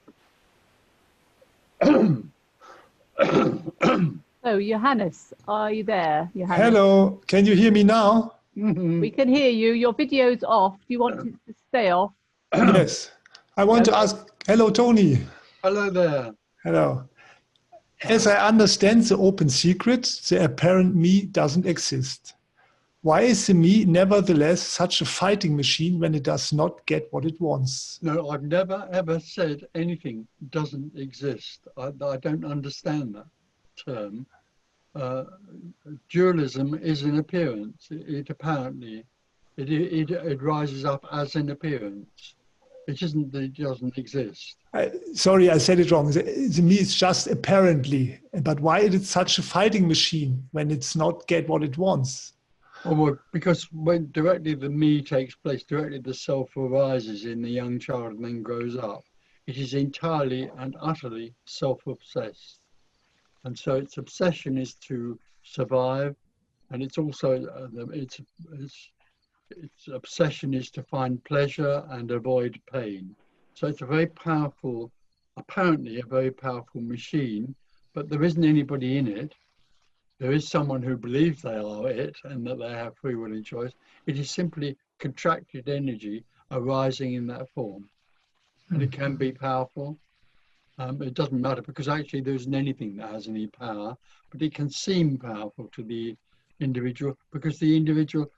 So, Johannes, are you there? Johannes? Hello, can you hear me now? We can hear you. Your video's off. Do you want it to stay off? Yes. I want to ask, hello, Tony. Hello there. Hello. As I understand the open secret, the apparent me doesn't exist. Why is the me nevertheless such a fighting machine when it does not get what it wants? No, I've never ever said anything doesn't exist. I don't understand that term. Dualism is an appearance. It apparently, it rises up as an appearance. It isn't that it doesn't exist. Sorry, I said it wrong. The me is just apparently. But why is it such a fighting machine when it's not get what it wants? Well, because when directly the me takes place, directly the self arises in the young child and then grows up, it is entirely and utterly self-obsessed. And so its obsession is to survive, and it's also, its obsession is to find pleasure and avoid pain. So it's a very powerful, apparently a very powerful machine, but there isn't anybody in it. There is someone who believes they are it and that they have free will and choice. It is simply contracted energy arising in that form. And it can be powerful. It doesn't matter, because actually there isn't anything that has any power, but it can seem powerful to the individual because the individual,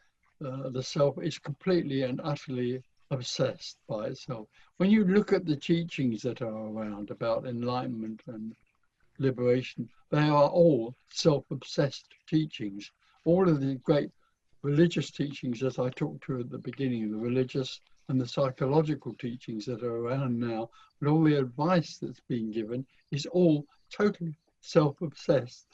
the self, is completely and utterly obsessed by itself. When you look at the teachings that are around about enlightenment and liberation, they are all self-obsessed teachings. All of the great religious teachings, as I talked to at the beginning, the religious and the psychological teachings that are around now, and all the advice that's being given is all totally self-obsessed.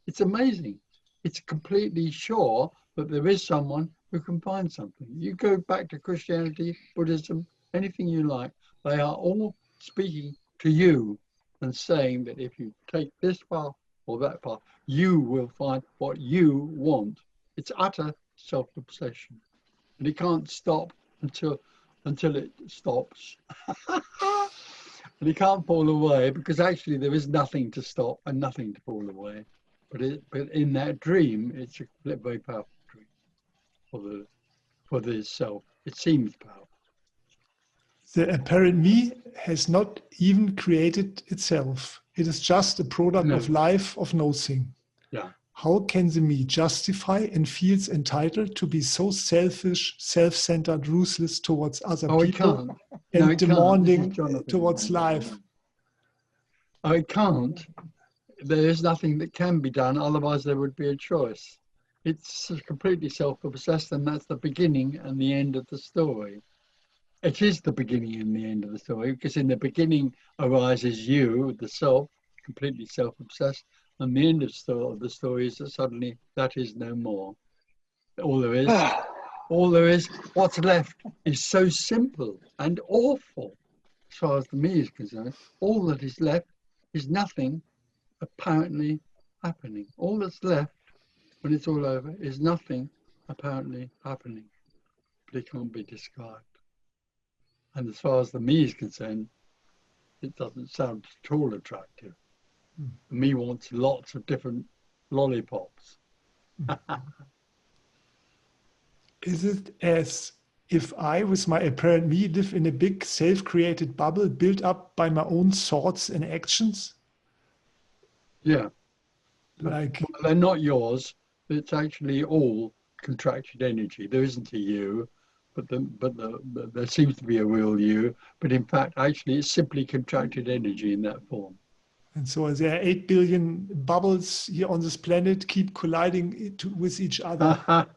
It's amazing. It's completely sure that there is someone who can find something. You go back to Christianity, Buddhism, anything you like, they are all speaking to you and saying that if you take this path or that path, you will find what you want. It's utter self-obsession. And it can't stop until it stops. And it can't fall away because actually there is nothing to stop and nothing to fall away. But in that dream, it's a very powerful dream for the self. It seems powerful. The apparent me has not even created itself. It is just a product of life, of nothing. Yeah. How can the me justify and feels entitled to be so selfish, self-centered, ruthless towards other people and demanding towards life? Oh, it can't. There is nothing that can be done, otherwise there would be a choice. It's completely self-obsessed, and that's the beginning and the end of the story. It is the beginning and the end of the story, because in the beginning arises you, the self, completely self-obsessed, and the end of the story is that suddenly that is no more. All there is, what's left is so simple and awful, as far as the me is concerned. All that is left is nothing apparently happening. All that's left when it's all over is nothing apparently happening, but it can't be described. And as far as the me is concerned, it doesn't sound at all attractive. The me wants lots of different lollipops. Is it as if I, with my apparent me, live in a big self-created bubble built up by my own thoughts and actions? Yeah. Like, they're not yours. It's actually all contracted energy. There isn't a you, but there seems to be a real you. But in fact, actually, it's simply contracted energy in that form. And so there are 8 billion bubbles here on this planet, keep colliding with each other. But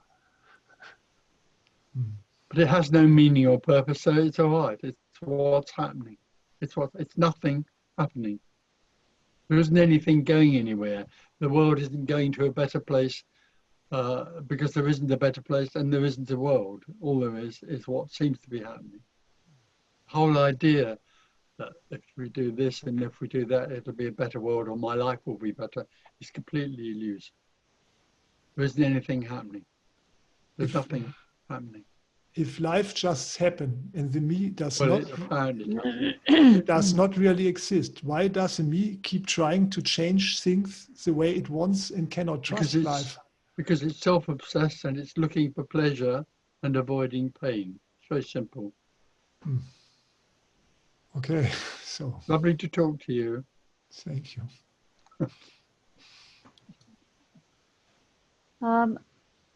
it has no meaning or purpose, so it's all right. It's what's happening. It's nothing happening. There isn't anything going anywhere. The world isn't going to a better place because there isn't a better place and there isn't a world. All there is what seems to be happening. The whole idea that if we do this and if we do that, it'll be a better world or my life will be better is completely illusory. There isn't anything happening. There's nothing happening. If life just happen and the me does does not really exist, why does the me keep trying to change things the way it wants and cannot trust life? Because it's self-obsessed and it's looking for pleasure and avoiding pain. It's very simple. Okay, so. Lovely to talk to you. Thank you.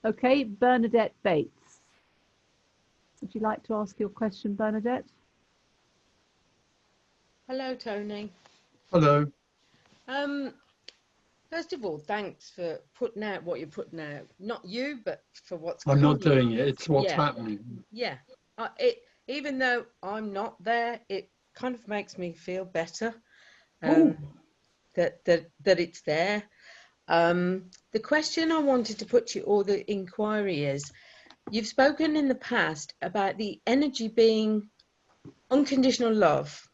Okay, Bernadette Bates. Would you like to ask your question, Bernadette? Hello, Tony. Hello. First of all, thanks for putting out what you're putting out. Not you, but for what's I'm not doing it. It's what's happening. Yeah. Even though I'm not there, it kind of makes me feel better that it's there. The question I wanted to put to you, or the inquiry is, you've spoken in the past about the energy being unconditional love,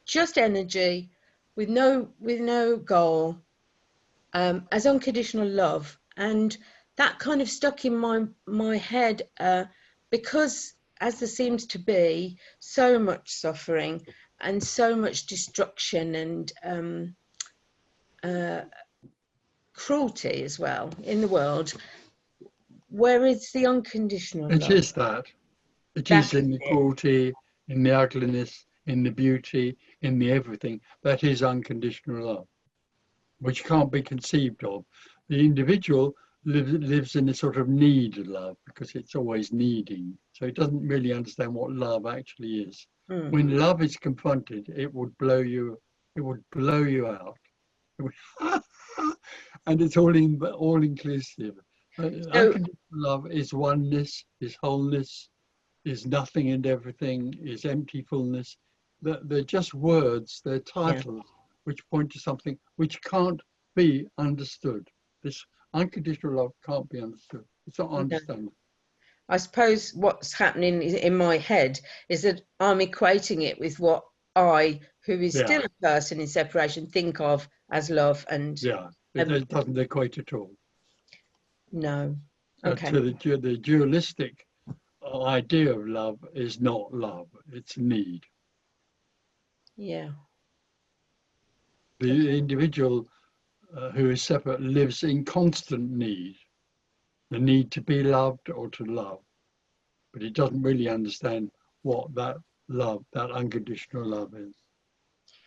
just energy with no goal, as unconditional love, and that kind of stuck in my head because as there seems to be so much suffering and so much destruction and cruelty as well in the world. Where is the unconditional love? It is that. It is in the cruelty, in the ugliness, in the beauty, in the everything. That is unconditional love, which can't be conceived of. The individual lives in a sort of need of love because it's always needing. So it doesn't really understand what love actually is. Mm. When love is confronted, it would blow you out. And it's all inclusive. Unconditional love is oneness, is wholeness, is nothing and everything, is emptyfulness. They're just words, they're titles which point to something which can't be understood. This unconditional love can't be understood. It's not understandable. I suppose what's happening in my head is that I'm equating it with what I, who is still a person in separation, think of as love. And it doesn't equate at all. No. Okay. The dualistic idea of love is not love, it's need. Yeah. The individual who is separate lives in constant need, the need to be loved or to love, but it doesn't really understand what that love, that unconditional love is.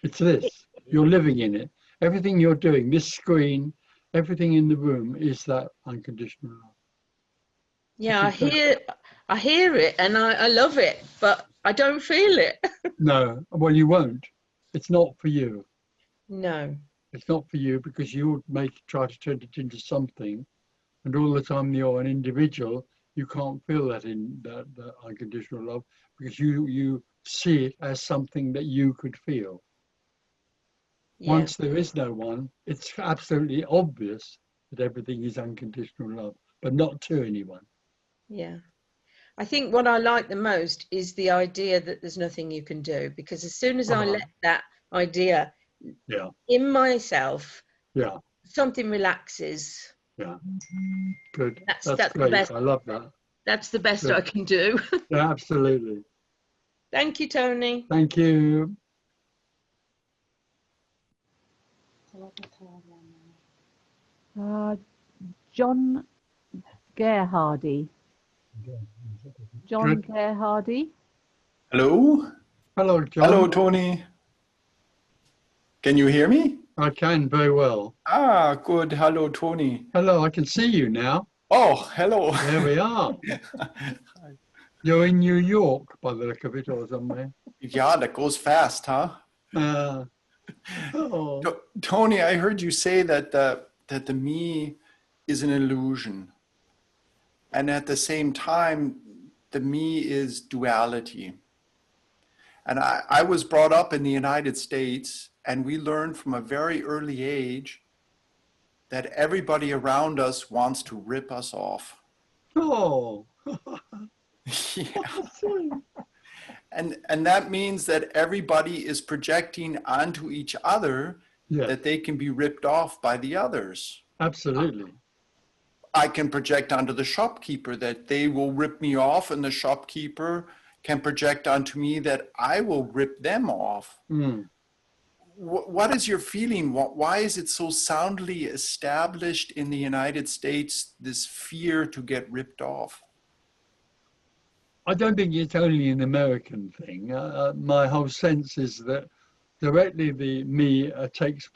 It's this, you're living in it. Everything you're doing, this screen, everything in the room is that unconditional love. Yeah, I hear it and I love it, but I don't feel it. No, well, you won't. It's not for you. No. It's not for you because you try to turn it into something, and all the time you're an individual, you can't feel that that unconditional love because you see it as something that you could feel. Yeah. Once there is no one, it's absolutely obvious that everything is unconditional love, but not to anyone. Yeah. I think what I like the most is the idea that there's nothing you can do, because as soon as I let that idea in myself, something relaxes. Yeah. Good. That's great. the best. I love that. That's the best Good. I can do. Yeah, absolutely. Thank you, Tony. Thank you. John Gerhardy. John Good. Gerhardy. Hello? Hello, John. Hello, Tony. Can you hear me? I can very well. Ah, good. Hello, Tony. Hello, I can see you now. Oh, hello. There we are. You're in New York by the look of it or somewhere. Yeah, that goes fast, huh? Tony, I heard you say that the me is an illusion. And at the same time, the me is duality. And I was brought up in the United States, and we learned from a very early age that everybody around us wants to rip us off. Oh. Yeah. And that means that everybody is projecting onto each other that they can be ripped off by the others. Absolutely. I can project onto the shopkeeper that they will rip me off, and the shopkeeper can project onto me that I will rip them off. Mm. What is your feeling? Why is it so soundly established in the United States, this fear to get ripped off? I don't think it's only an American thing. My whole sense is that directly the me takes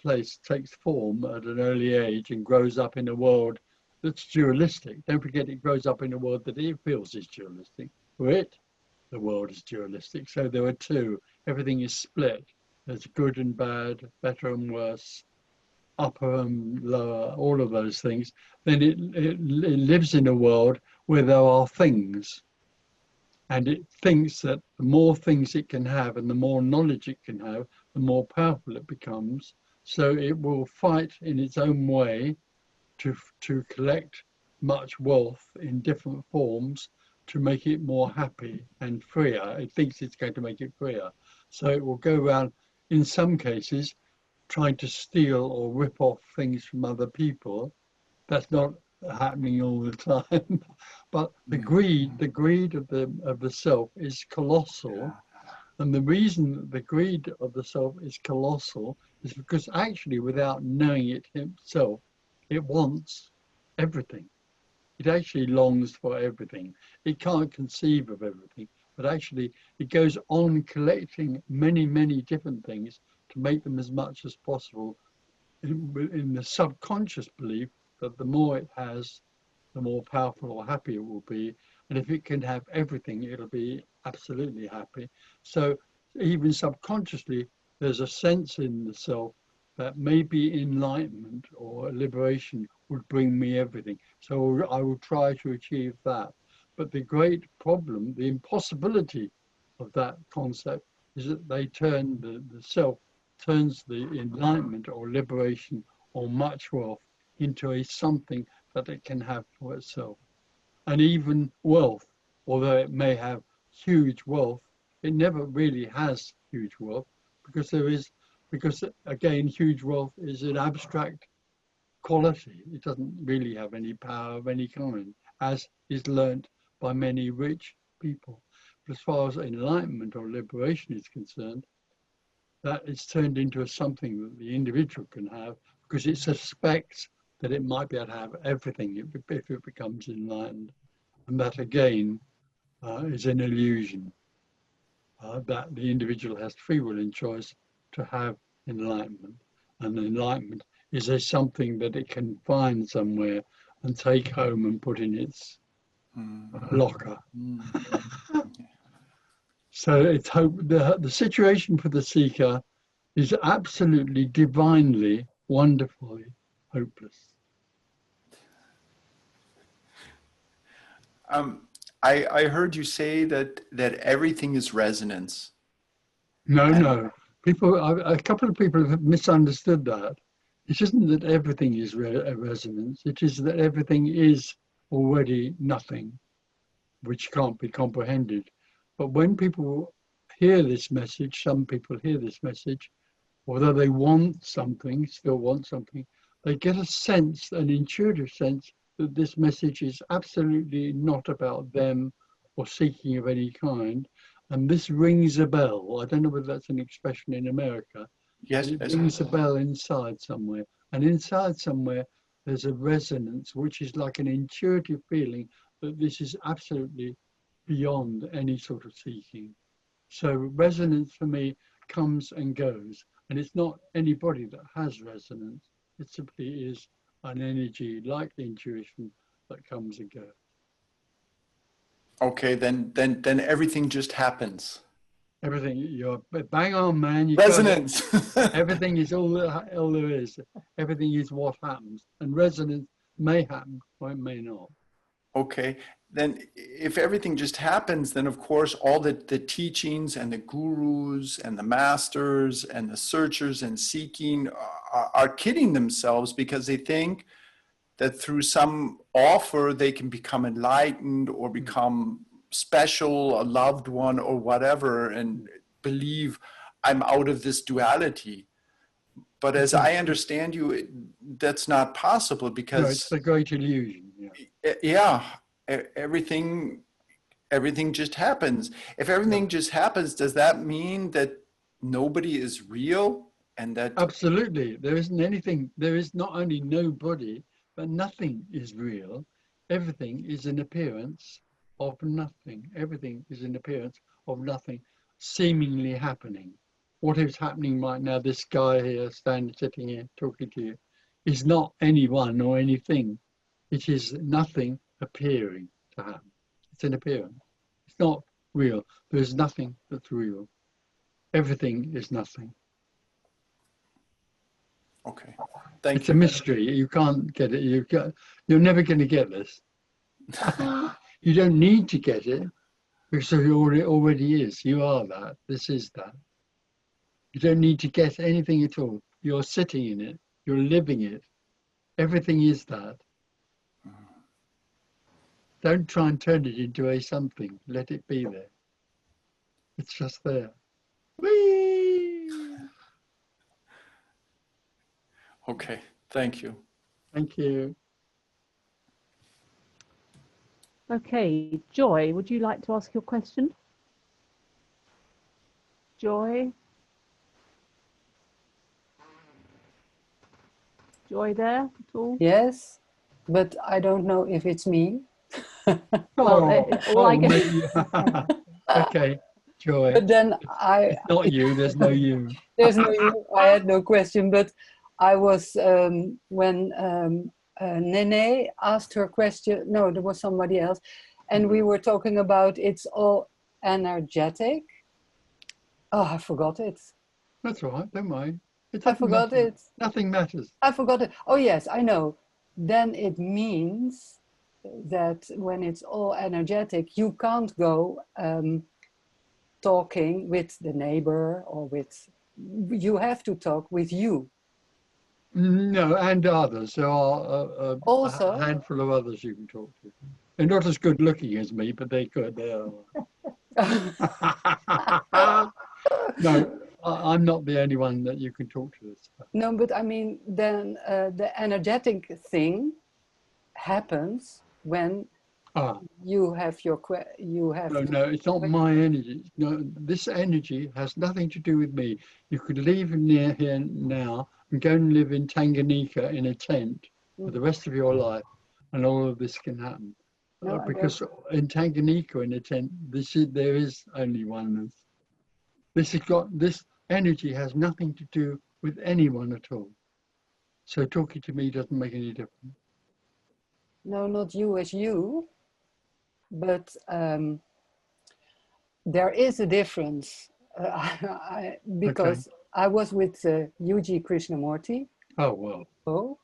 form at an early age and grows up in a world that's dualistic. Don't forget, it grows up in a world that it feels is dualistic. For it, the world is dualistic. So there are two. Everything is split. There's good and bad, better and worse, upper and lower, all of those things. Then it lives in a world where there are things. And it thinks that the more things it can have and the more knowledge it can have, the more powerful it becomes. So it will fight in its own way to collect much wealth in different forms to make it more happy and freer. It thinks it's going to make it freer. So it will go around, in some cases, trying to steal or rip off things from other people. That's not happening all the time. But the greed of the self is colossal. And the reason the greed of the self is colossal is because actually, without knowing it himself, it wants everything. It actually longs for everything. It can't conceive of everything, but actually it goes on collecting many, many different things to make them as much as possible in the subconscious belief that the more it has, the more powerful or happy it will be. And if it can have everything, it'll be absolutely happy. So even subconsciously, there's a sense in the self that maybe enlightenment or liberation would bring me everything. So I will try to achieve that. But the great problem, the impossibility of that concept is that they turn the self turns the enlightenment or liberation or much wealth into a something that it can have for itself. And even wealth, although it may have huge wealth, it never really has huge wealth because again, huge wealth is an abstract quality. It doesn't really have any power of any kind, as is learnt by many rich people. But as far as enlightenment or liberation is concerned, that it's turned into something that the individual can have because it suspects that it might be able to have everything if it becomes enlightened. And that again is an illusion, that the individual has free will and choice to have enlightenment. And enlightenment is something that it can find somewhere and take home and put in its locker. So it's hope. The situation for the seeker is absolutely divinely, wonderfully hopeless. I heard you say that everything is resonance. No. A couple of people have misunderstood that. It isn't that everything is a resonance. It is that everything is already nothing, which can't be comprehended. But when people hear this message, some people hear this message, although they want something, still want something, they get a sense, an intuitive sense, that this message is absolutely not about them or seeking of any kind. And this rings a bell. I don't know whether that's an expression in America. Yes. It rings a bell inside somewhere. And inside somewhere, there's a resonance, which is like an intuitive feeling that this is absolutely beyond any sort of seeking. So resonance for me comes and goes. And it's not anybody that has resonance. It simply is an energy like the intuition that comes and goes. Okay, then everything just happens. Everything, you're bang on, man. Resonance. Everything is all there is. Everything is what happens. And resonance may happen or it may not. Okay, then if everything just happens, then of course all the teachings and the gurus and the masters and the searchers and seeking are kidding themselves because they think that through some offer they can become enlightened or become special, a loved one or whatever, and believe I'm out of this duality. But as I understand you, that's not possible because no, it's the great illusion. Everything just happens. If everything just happens, does that mean that nobody is real? And that absolutely, there isn't anything. There is not only nobody, but nothing is real. Everything is an appearance of nothing. Everything is an appearance of nothing seemingly happening. What is happening right now, this guy here sitting here talking to you, is not anyone or anything. It is nothing appearing to happen. It's an appearance. It's not real. There's nothing that's real. Everything is nothing. Okay, thank you. It's a mystery. You can't get it. You're never going to get this. You don't need to get it because it already is. You are that. This is that. You don't need to get anything at all. You're sitting in it. You're living it. Everything is that. Don't try and turn it into a something. Let it be there. It's just there. Whee! Okay, thank you. Thank you. Okay, Joy, would you like to ask your question? Joy? Joy there at all? Yes, but I don't know if it's me. Well, I guess. Okay, Joy. But then it's not you, there's no you. There's no you. I had no question, but I was, when Nene asked her question, no, there was somebody else, and we were talking about it's all energetic. Oh, I forgot it. That's all right, don't mind. I forgot it. Nothing matters. I forgot it. Oh yes, I know. Then it means that when it's all energetic, you can't go talking with the neighbor or with, you have to talk with you. No, and others. There are also a handful of others you can talk to. They're not as good looking as me, but they're good. They are. No, I'm not the only one that you can talk to this stuff. No, but I mean, then the energetic thing happens when Ah, you have your you have no, to no, it's not my energy. No, this energy has nothing to do with me. You could leave near here now and go and live in Tanganyika in a tent for the rest of your life, and all of this can happen. No, I Because in Tanganyika in a tent, there is only oneness. This energy has nothing to do with anyone at all. So talking to me doesn't make any difference. no, not you as you, but there is a difference because I was with Yuji Krishnamurti. Oh, well. Oh,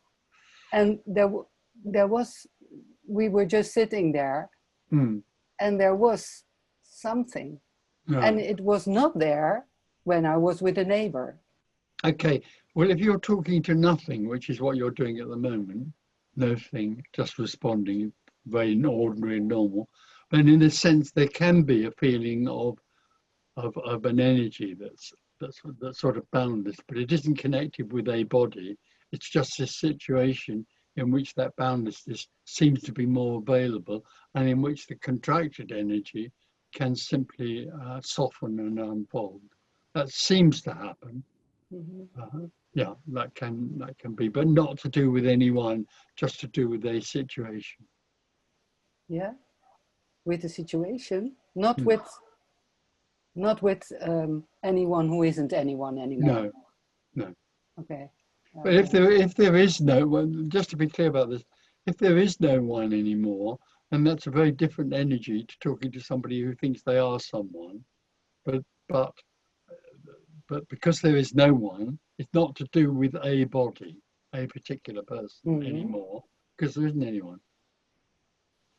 and there was, we were just sitting there, and there was something, and it was not there when I was with a neighbor. Okay, well, if you're talking to nothing, which is what you're doing at the moment, nothing, just responding, very ordinary and normal, then in a sense there can be a feeling of an energy that's sort of boundless, but it isn't connected with a body. It's just a situation in which that boundlessness seems to be more available, and in which the contracted energy can simply soften and unfold. That seems to happen. Yeah, that can be, but not to do with anyone, just to do with a situation. Yeah, with the situation, not with anyone who isn't anyone anymore. No. Okay. But if there is no one, just to be clear about this, if there is no one anymore, then that's a very different energy to talking to somebody who thinks they are someone. But because there is no one, it's not to do with a body, a particular person anymore, because there isn't anyone.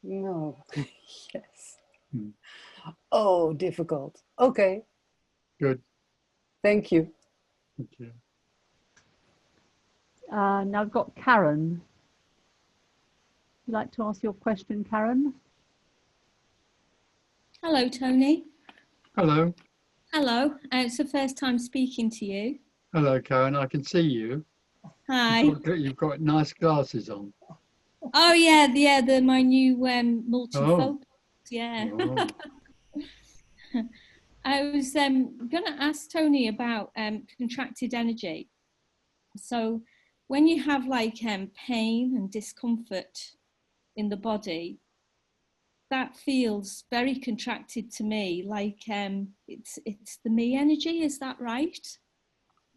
No. Yes. Oh, difficult. Okay. Good. Thank you. Thank you. Now I've got Karen. Would you like to ask your question, Karen? Hello, Tony. Hello. Hello. It's the first time speaking to you. Hello, Karen. I can see you. Hi. You've got nice glasses on. Oh yeah, they're my new multi-focus. Yeah. Oh. I was going to ask Tony about contracted energy. So when you have like pain and discomfort in the body, that feels very contracted to me, like it's the me energy. Is that right?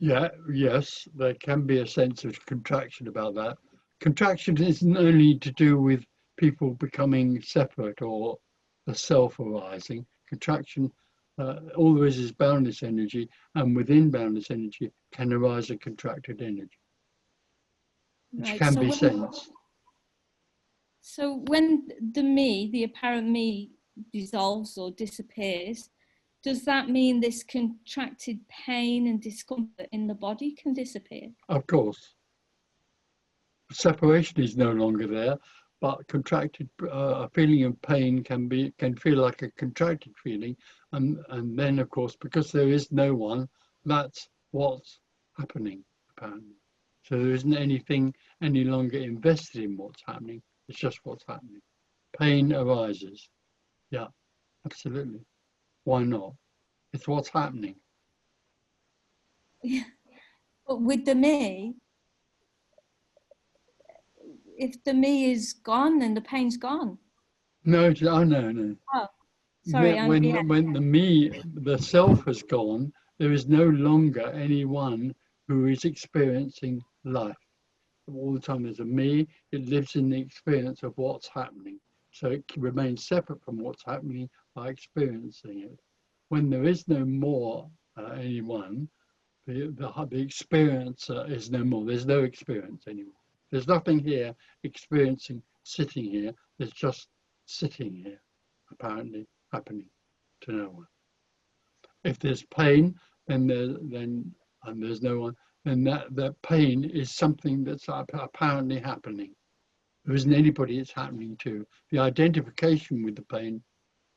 Yeah, yes, there can be a sense of contraction about that. Contraction isn't only to do with people becoming separate or the self arising. Contraction, all there is boundless energy, and within boundless energy can arise a contracted energy, which can be sensed. So when the apparent me dissolves or disappears, does that mean this contracted pain and discomfort in the body can disappear? Of course. Separation is no longer there, but contracted, a feeling of pain can feel like a contracted feeling, and then of course, because there is no one, that's what's happening apparently. So there isn't anything any longer invested in what's happening. It's just what's happening. Pain arises. Yeah, absolutely. Why not? It's what's happening. Yeah. But with the me, if the me is gone, then the pain's gone. No, no. Oh, sorry. When the me, the self has gone, there is no longer anyone who is experiencing life. All the time there's a me, it lives in the experience of what's happening. So it remains separate from what's happening by experiencing it. When there is no more anyone, the experiencer is no more. There's no experience anymore. There's nothing here experiencing sitting here. There's just sitting here, apparently happening to no one. If there's pain, then there's no one. Then that pain is something that's apparently happening. There isn't anybody it's happening to. The identification with the pain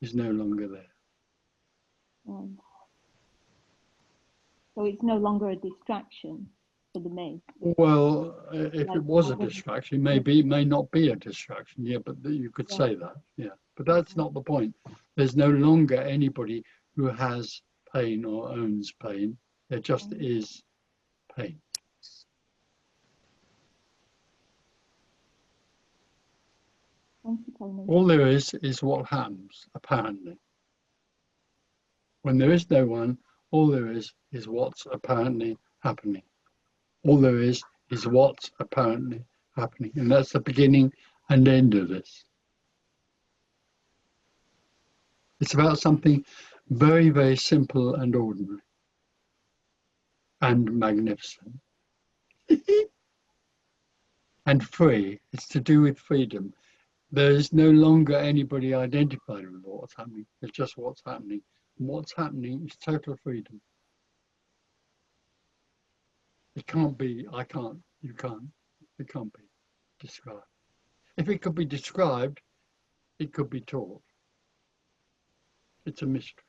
is no longer there. So it's no longer a distraction. for the me. Well, if Like, it was I a wouldn't- distraction, maybe it may not be a distraction. Yeah, but you could Yeah. say that. Yeah, but that's not the point. There's no longer anybody who has pain or owns pain. There just is pain. Thank you, Tony. All there is what happens, apparently. When there is no one, all there is what's apparently happening. All there is what's apparently happening. And that's the beginning and end of this. It's about something very, very simple and ordinary and magnificent. And free. It's to do with freedom. There is no longer anybody identified with what's happening. It's just what's happening. And what's happening is total freedom. It can't be, I can't, you can't. It can't be described. If it could be described, it could be taught. It's a mystery.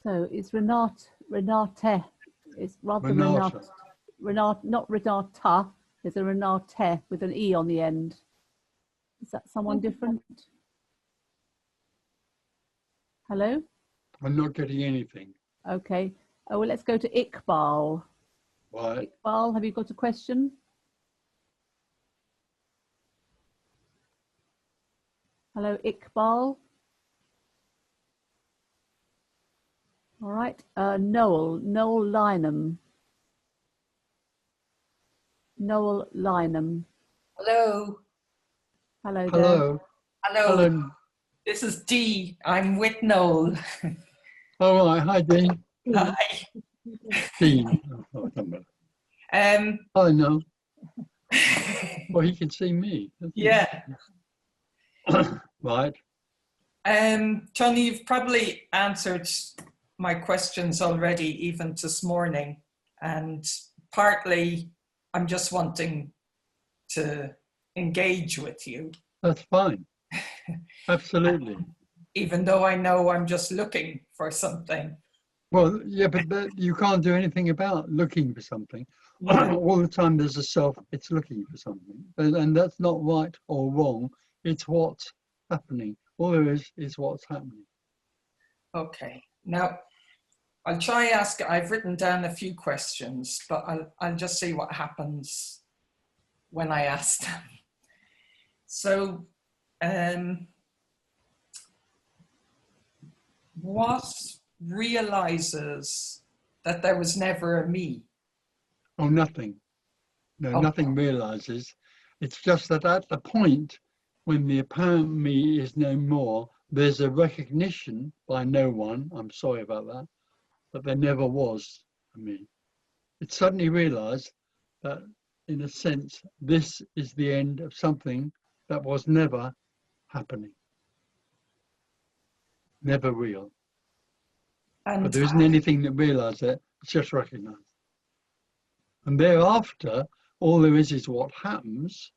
So it's Renate. It's rather Renata. Renate, not Renata. There's a Renate with an E on the end. Is that someone different? Hello? I'm not getting anything. Okay. Oh, well, let's go to Iqbal. Right. Iqbal, have you got a question? Hello, Iqbal. All right. Noel Lynham. Noel Lynham. Hello. Hello there. Hello. Hello. Helen. This is Dee. I'm with Noel. All right. Hi, Dean. Hi. Dean. I know. Well, he can see me. Yeah. Right. Tony, you've probably answered my questions already, even this morning. And partly I'm just wanting to engage with you. That's fine. Absolutely. Even though I know I'm just looking for something. Well, yeah, but you can't do anything about looking for something. Yeah. All the time there's a self, it's looking for something. And that's not right or wrong. It's what's happening. All there is what's happening. Okay. Now, I'll try ask. I've written down a few questions, but I'll just see what happens when I ask them. So, what realizes that there was never a me? Oh, nothing. No, Oh. nothing realizes. It's just that at the point when the apparent me is no more, there's a recognition by no one, I'm sorry about that, but there never was a me. It suddenly realized that, in a sense, this is the end of something that was never happening. Never real. And But there isn't anything that realized it, it's just recognized. And thereafter, all there is what happens,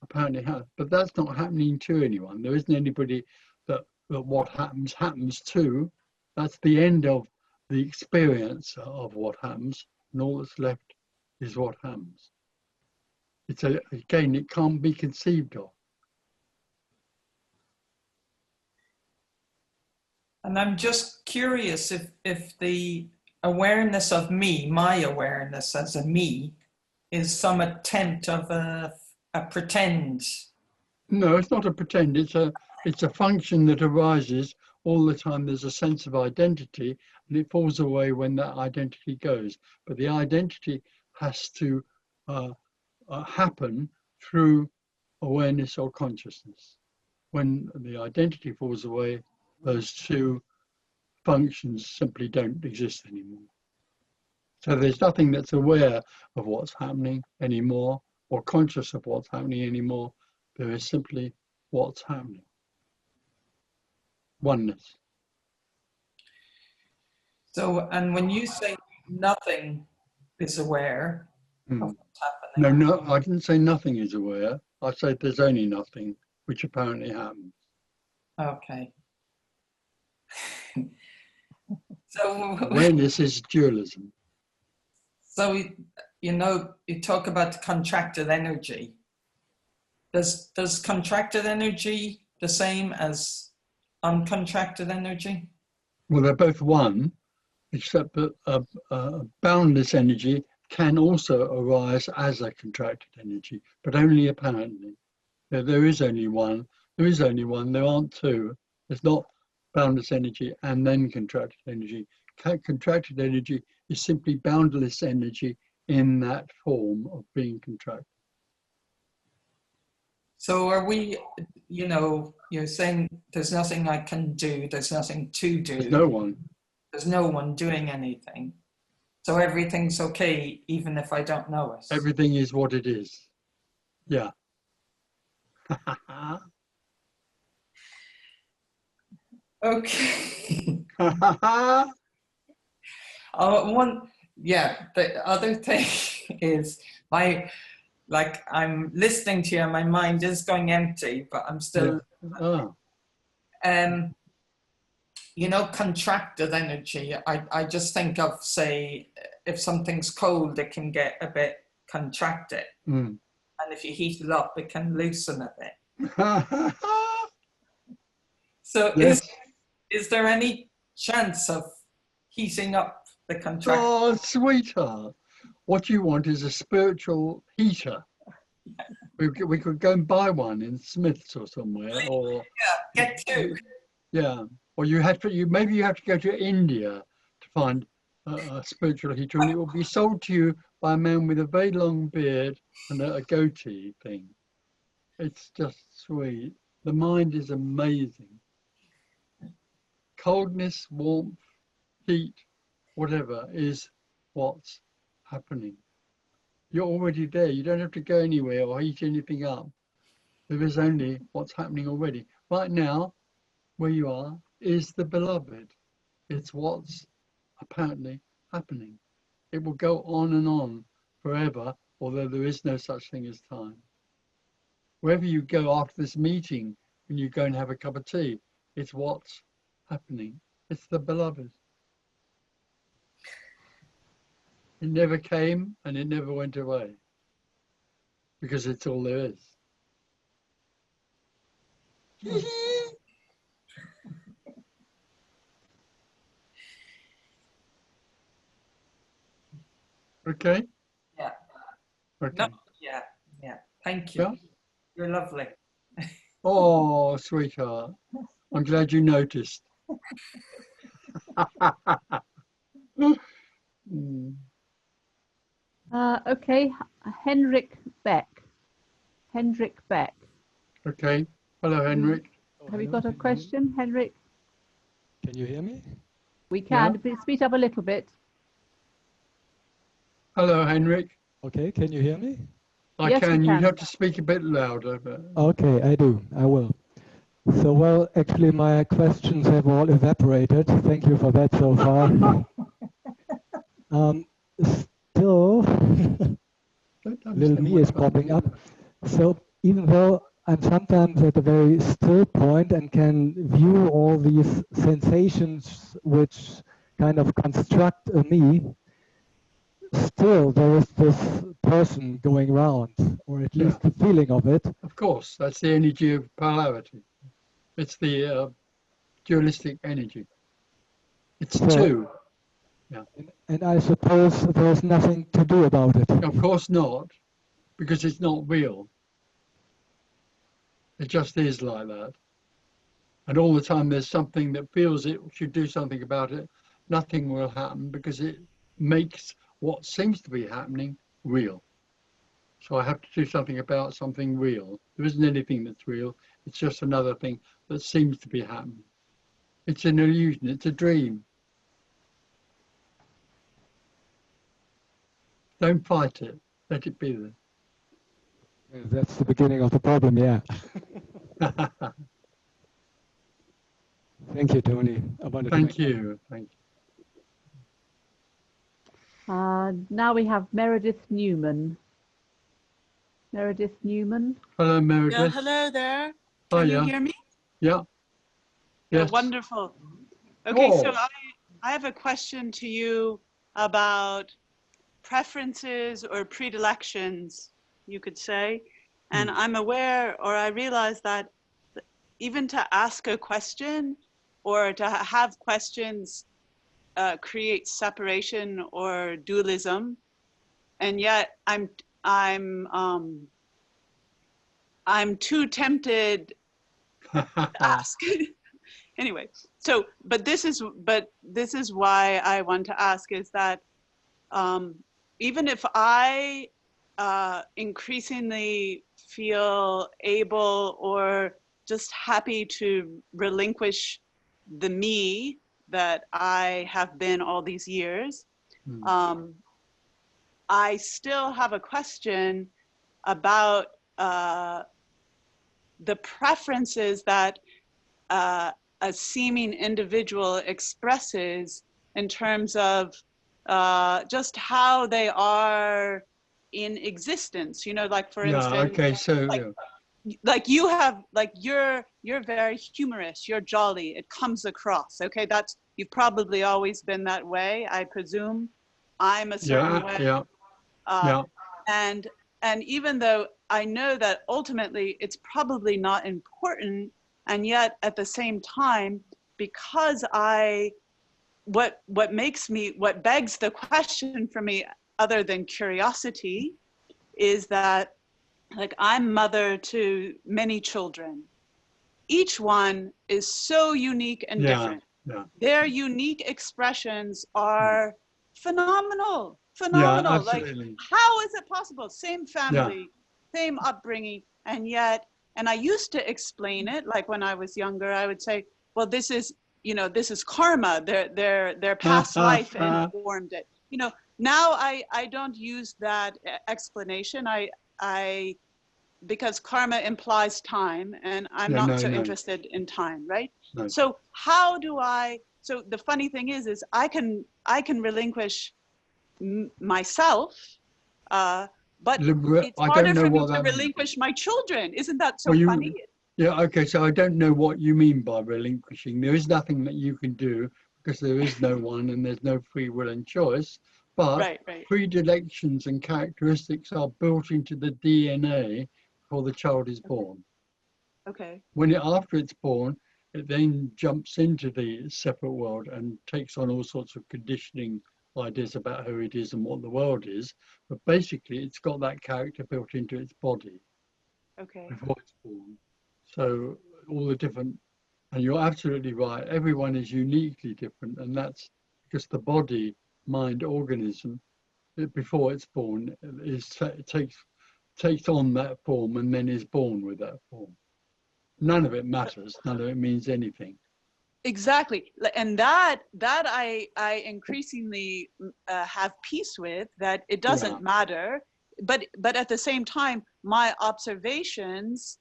apparently happens, but that's not happening to anyone. There isn't anybody that what happens to. That's the end of the experience of what happens, and all that's left is what happens. Again, it can't be conceived of. And I'm just curious if the awareness of me, my awareness as a me, is some attempt of a pretend. No, it's not a pretend. It's a function that arises all the time. There's a sense of identity, and it falls away when that identity goes. But the identity has to happen through awareness or consciousness. When the identity falls away, those two functions simply don't exist anymore. So there's nothing that's aware of what's happening anymore or conscious of what's happening anymore. There is simply what's happening. oneness. So, and when you say nothing is aware of what's No, happening. no, I didn't say nothing is aware. I said there's only nothing, which apparently happens. Okay. So Awareness is dualism. So, you know, you talk about contracted energy. Does contracted energy the same as uncontracted energy? Well, they're both one, except that boundless energy can also arise as a contracted energy, but only apparently. There is only one. There is only one. There aren't two. There's not boundless energy and then contracted energy. Contracted energy is simply boundless energy in that form of being contracted. So are we, you know, you're saying there's nothing I can do, there's nothing to do. There's no one. There's no one doing anything. So everything's okay, even if I don't know it. Everything is what it is. Yeah. Okay. The other thing is I'm listening to you and my mind is going empty, but I'm still, you know, contracted energy. I just think of, say, if something's cold, it can get a bit contracted. And if you heat it up, it can loosen a bit. So yes. Is there any chance of heating up the contraction? Oh, sweetheart. What you want is a spiritual heater. We could go and buy one in Smith's or somewhere. Or get two. Yeah. Or maybe you have to go to India to find a spiritual heater, and it will be sold to you by a man with a very long beard and a goatee thing. It's just sweet. The mind is amazing. Coldness, warmth, heat, whatever is what's happening. You're already there. You don't have to go anywhere or heat anything up. There is only what's happening already. Right now, where you are, is the beloved. It's what's apparently happening. It will go on and on forever, although there is no such thing as time. Wherever you go after this meeting, when you go and have a cup of tea, it's what's happening. It's the beloved. It never came and it never went away, because it's all there is. Okay? Yeah. Okay. No, yeah. Thank you. Yeah? You're lovely. Oh, sweetheart. I'm glad you noticed. Okay, Henrik Beck. Henrik Beck. Okay. Hello, Henrik. Have you got a question, Henrik? Can you hear me? We can. Please speak up a little bit. Hello, Henrik. Okay, can you hear me? I can. You have to speak a bit louder. But... Okay, I do. I will. So, well, actually, my questions have all evaporated. Thank you for that so far. Still, little me is popping up. So, even though I'm sometimes at a very still point and can view all these sensations which kind of construct a me, still there is this person going around, or at least the feeling of it. Of course, that's the energy of polarity. It's the dualistic energy. It's two. Yeah. And I suppose there's nothing to do about it. Of course not, because it's not real. It just is like that. And all the time there's something that feels it should do something about it. Nothing will happen because it makes what seems to be happening real. So I have to do something about something real. There isn't anything that's real. It's just another thing that seems to be happening. It's an illusion. It's a dream. Don't fight it. Let it be there. That's the beginning of the problem, yeah. Thank you, Tony. I wanted to Thank make you. Thank you. Now we have Meredith Newman. Meredith Newman. Hello, Yeah, Meredith. hello there. Oh, Can you yeah. hear me? Yeah. Yes. Wonderful. Okay, so Oh. I have a question to you about preferences or predilections, you could say. And I'm aware, or I realize that even to ask a question or to have questions creates separation or dualism. And yet I'm too tempted to ask. Anyway, so but this is why I want to ask is that even if I increasingly feel able or just happy to relinquish the me that I have been all these years, I still have a question about the preferences that a seeming individual expresses in terms of just how they are in existence. You know, like for instance, okay, so like you have, like you're very humorous, you're jolly, it comes across. Okay, that's, you've probably always been that way, I presume. I'm a certain way. And even though I know that ultimately it's probably not important, and yet at the same time, because what begs the question for me, other than curiosity, is that, like, I'm mother to many children. Each one is so unique and different. Their unique expressions are phenomenal. Like, how is it possible? Same family, same upbringing, and yet, and I used to explain it, like when I was younger, I would say, well, this is, you know, this is karma. Their past life informed it. You know, now I don't use that explanation. I because karma implies time, and I'm not so interested in time, right? So how do I? So the funny thing is I can relinquish myself, but it's harder for me to relinquish my children. Isn't that so funny? Yeah, okay, so I don't know what you mean by relinquishing. There is nothing that you can do because there is no one and there's no free will and choice, but predilections and characteristics are built into the DNA before the child is born. Okay. After it's born, it then jumps into the separate world and takes on all sorts of conditioning ideas about who it is and what the world is, but basically it's got that character built into its body before it's born. So all the different, and you're absolutely right, everyone is uniquely different, and that's because the body, mind, organism, before it's born, takes on that form and then is born with that form. None of it matters, none of it means anything. Exactly, and that I increasingly have peace with, that it doesn't matter, but at the same time, my observations,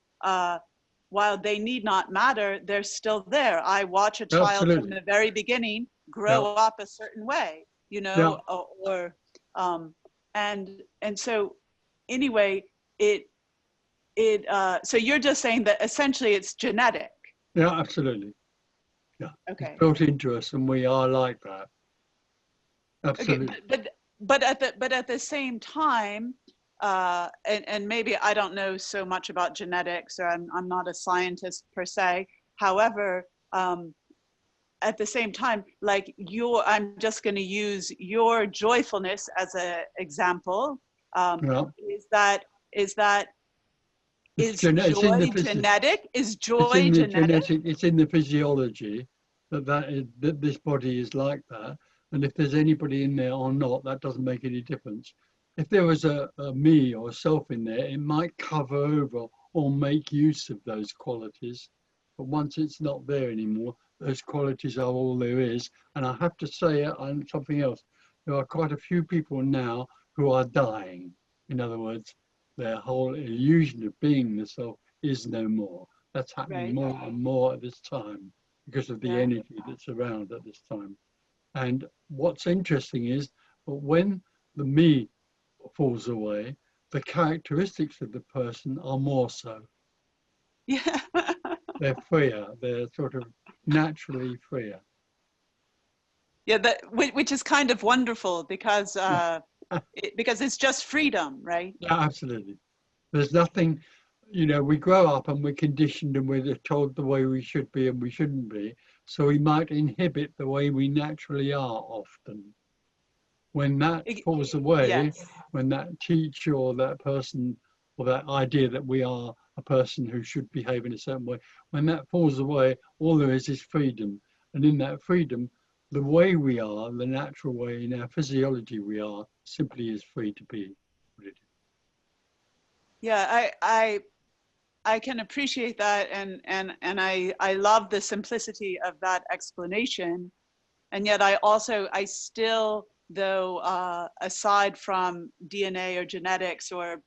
while they need not matter, they're still there. I watch a child from the very beginning grow up a certain way, you know, and so anyway, so you're just saying that essentially it's genetic. Yeah, absolutely. Yeah. Okay. It's built into us, and we are like that. Absolutely. Okay, but at the same time, and maybe I don't know so much about genetics, or I'm not a scientist per se. However, at the same time, like I'm just going to use your joyfulness as an example. Is joy genetic? Is joy genetic? It's in the physiology that this body is like that. And if there's anybody in there or not, that doesn't make any difference. If there was a me or self in there, it might cover over or make use of those qualities. But once it's not there anymore, those qualities are all there is. And I have to say something else. There are quite a few people now who are dying. In other words, their whole illusion of being the self is no more. That's happening more and more at this time. because of the energy that's around at this time. And what's interesting is when the me falls away, the characteristics of the person are more so. Yeah. They're freer. They're sort of naturally freer. Yeah, which is kind of wonderful because because it's just freedom, right? Yeah, absolutely. There's nothing, you know, we grow up and we're conditioned and we're told the way we should be and we shouldn't be. So we might inhibit the way we naturally are often. When that falls away, yes. When that teacher or that person or that idea that we are a person who should behave in a certain way, when that falls away, all there is freedom. And in that freedom, the way we are, the natural way in our physiology we are, simply is free to be. Yeah, I can appreciate that, and I love the simplicity of that explanation, and yet I still, though, aside from DNA or genetics or,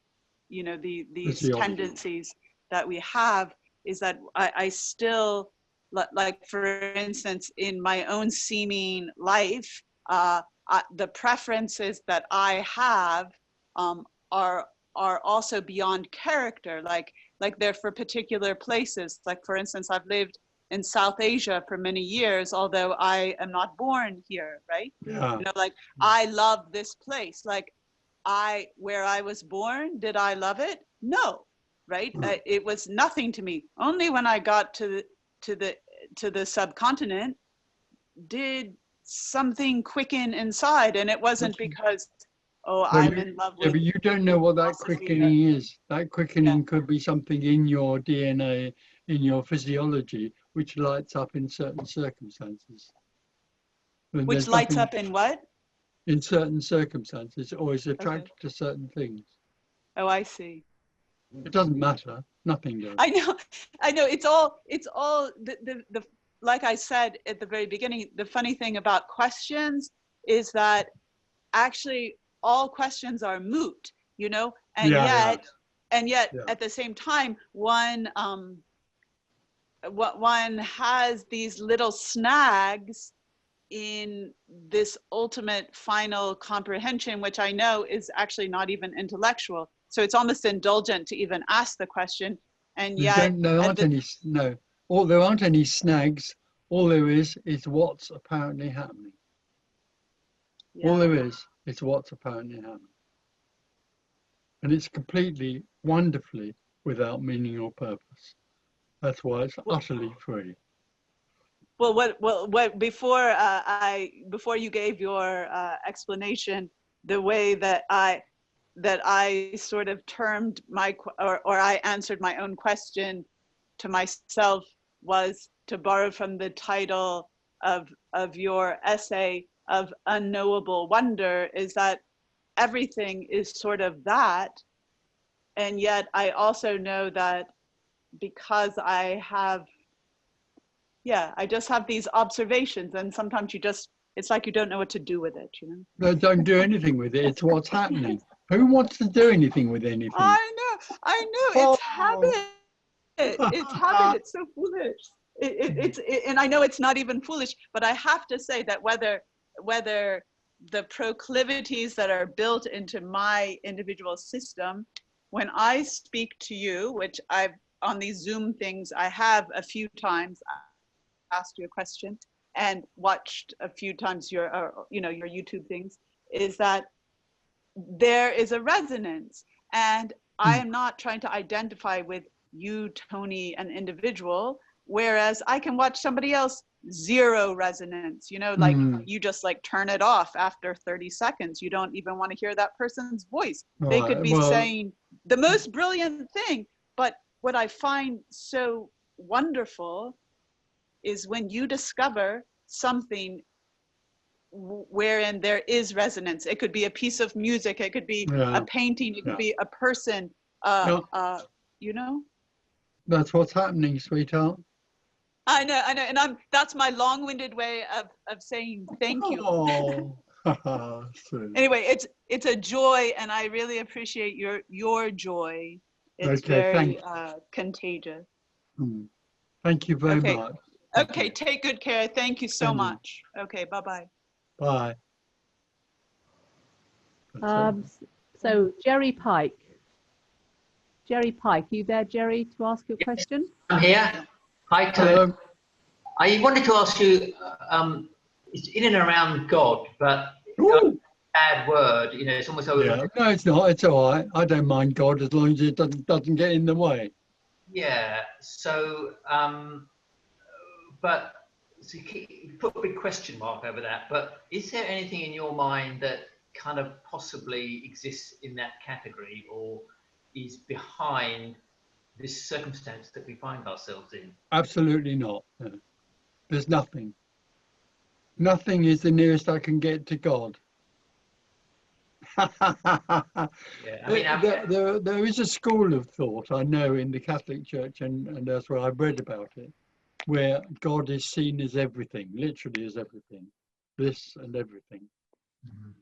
you know, these tendencies that we have, is that I still, like for instance, in my own seeming life, the preferences that I have are also beyond character, like they're for particular places. Like for instance, I've lived in South Asia for many years, although I am not born here, right? Yeah. You know, like I love this place. Like where I was born, did I love it? No, right? It was nothing to me. Only when I got to the subcontinent did something quicken inside, and it wasn't because, oh, I'm in love with. Yeah, but you don't know what that quickening is. That quickening could be something in your DNA, in your physiology, which lights up in certain circumstances. Which lights up in what? In certain circumstances, or is attracted to certain things. Oh, I see. It doesn't matter. Nothing does. I know. It's all the like I said at the very beginning, the funny thing about questions is that actually all questions are moot, you know, and yet at the same time, one has these little snags in this ultimate final comprehension, which I know is actually not even intellectual. So it's almost indulgent to even ask the question. And yet there aren't any snags. All there is what's apparently happening. Yeah. All there is what's apparently happening. And it's completely, wonderfully without meaning or purpose. That's why it's utterly free. Well, what before you gave your explanation, the way that I sort of termed or I answered my own question to myself was to borrow from the title of your essay of Unknowable Wonder, is that everything is sort of that, and yet I also know that because I just have these observations, and sometimes it's like you don't know what to do with it, you know? No, don't do anything with it. It's what's happening. Who wants to do anything with anything? I know. It's habit. It's habit. It's so foolish. And I know it's not even foolish, but I have to say that whether the proclivities that are built into my individual system, when I speak to you, which I've on these Zoom things, I have a few times asked you a question and watched a few times your YouTube things, is that there is a resonance, and I am not trying to identify with you, Tony, an individual, whereas I can watch somebody else, zero resonance, you know, like you just like turn it off after 30 seconds. You don't even want to hear that person's voice. They could be saying the most brilliant thing, but what I find so wonderful is when you discover something wherein there is resonance. It could be a piece of music, it could be a painting, it could be a person, you know? That's what's happening, sweetheart. I know, and that's my long-winded way of saying thank you. Oh. Anyway, it's a joy, and I really appreciate your joy. It's very contagious. Thank you very much. Okay, take good care. Thank you so Thank you. much. Okay, bye-bye. Bye. So Jerry Pike. Jerry Pike, you there, Jerry, to ask your question? I'm here. Hi, Tony. Hello. I wanted to ask you, it's in and around God, but bad word, you know, it's almost over. Yeah. No, it's not. It's all right. I don't mind God as long as it doesn't get in the way. Yeah. So, but so you put a big question mark over that. But is there anything in your mind that kind of possibly exists in that category, or is behind this circumstance that we find ourselves in? Absolutely not. No. There's nothing. Nothing is the nearest I can get to God. Yeah, I mean, there is a school of thought, I know, in the Catholic Church, and that's where I've read about it, where God is seen as everything, literally as everything, this and everything.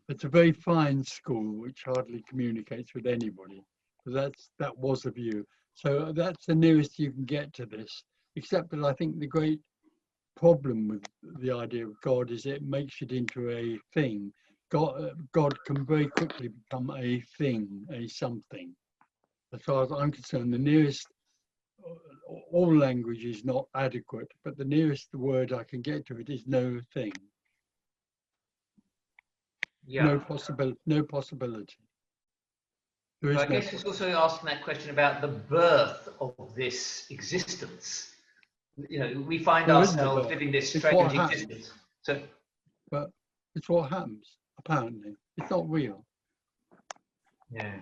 It's a very fine school which hardly communicates with anybody. That was the view. So that's the nearest you can get to this, except that I think the great problem with the idea of God is it makes it into a thing. God can very quickly become a thing, a something. As far as I'm concerned, the nearest, all language is not adequate, but the nearest word I can get to it is no thing. yeah. No possibility. There is So I no guess it's also asking that question about the birth of this existence. You know, we find There isn't a ourselves birth. living this It's what strange happens. existence. So, But it's what happens, apparently. It's not real. yeah.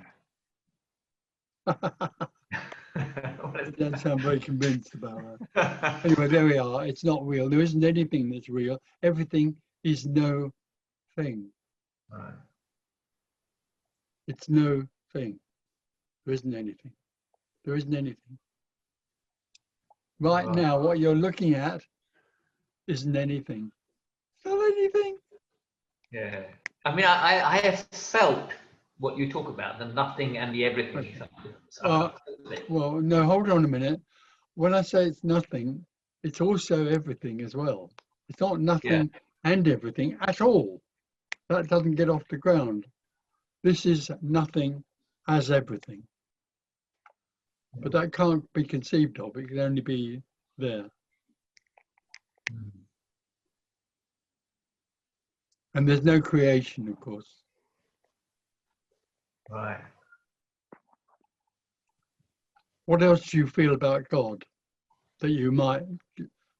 You don't sound very convinced about that. Anyway, there we are. It's not real. There isn't anything that's real. Everything is no thing. Right. It's no thing. There isn't anything. There isn't anything. Right now, what you're looking at isn't anything. It's not anything. Yeah. I mean, I have felt what you talk about, the nothing and the everything. Well, no, hold on a minute. When I say it's nothing, it's also everything as well. It's not nothing and everything at all. That doesn't get off the ground. This is nothing as everything. But that can't be conceived of. It can only be there. And there's no creation, of course. Right. What else do you feel about God that you might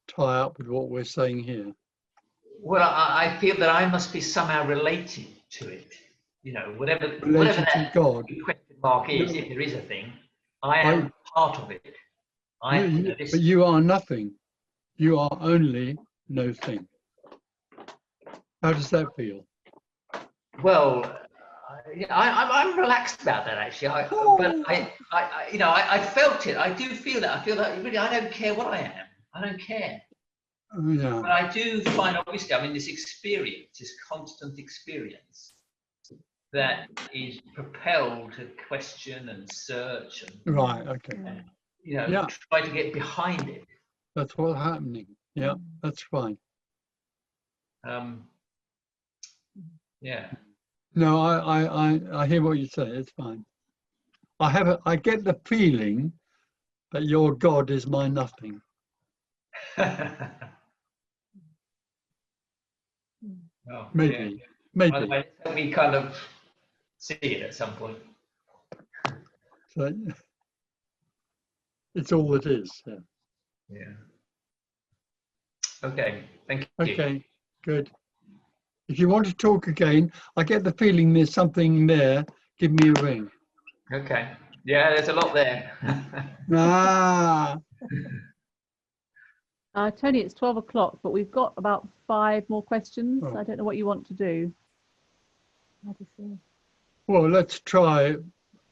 tie up with what we're saying here? Well, I feel that I must be somehow related to it. You know, whatever that God. question mark is, if there is a thing, I am part of it. But you are nothing. You are only no thing. How does that feel? Well, I'm relaxed about that actually. But I felt it. I do feel that. I feel that really I don't care what I am. I don't care. Yeah. But I do find, obviously, I mean, this experience, this constant experience that is propelled to question and search and right. Okay. And, try to get behind it. That's what's happening. Yeah, that's fine. Yeah. No, I hear what you say. It's fine. I get the feeling that your God is my nothing. Oh, maybe. Yeah. Maybe. Well, we kind of see it at some point. So it's all it is. Yeah. Yeah. Okay. Thank you. Okay. Good. If you want to talk again, I get the feeling there's something there. Give me a ring. Okay. Yeah, there's a lot there. Tony, it's 12 o'clock, but we've got about 5 more questions. I don't know what you want to do. How do you feel? Well, let's try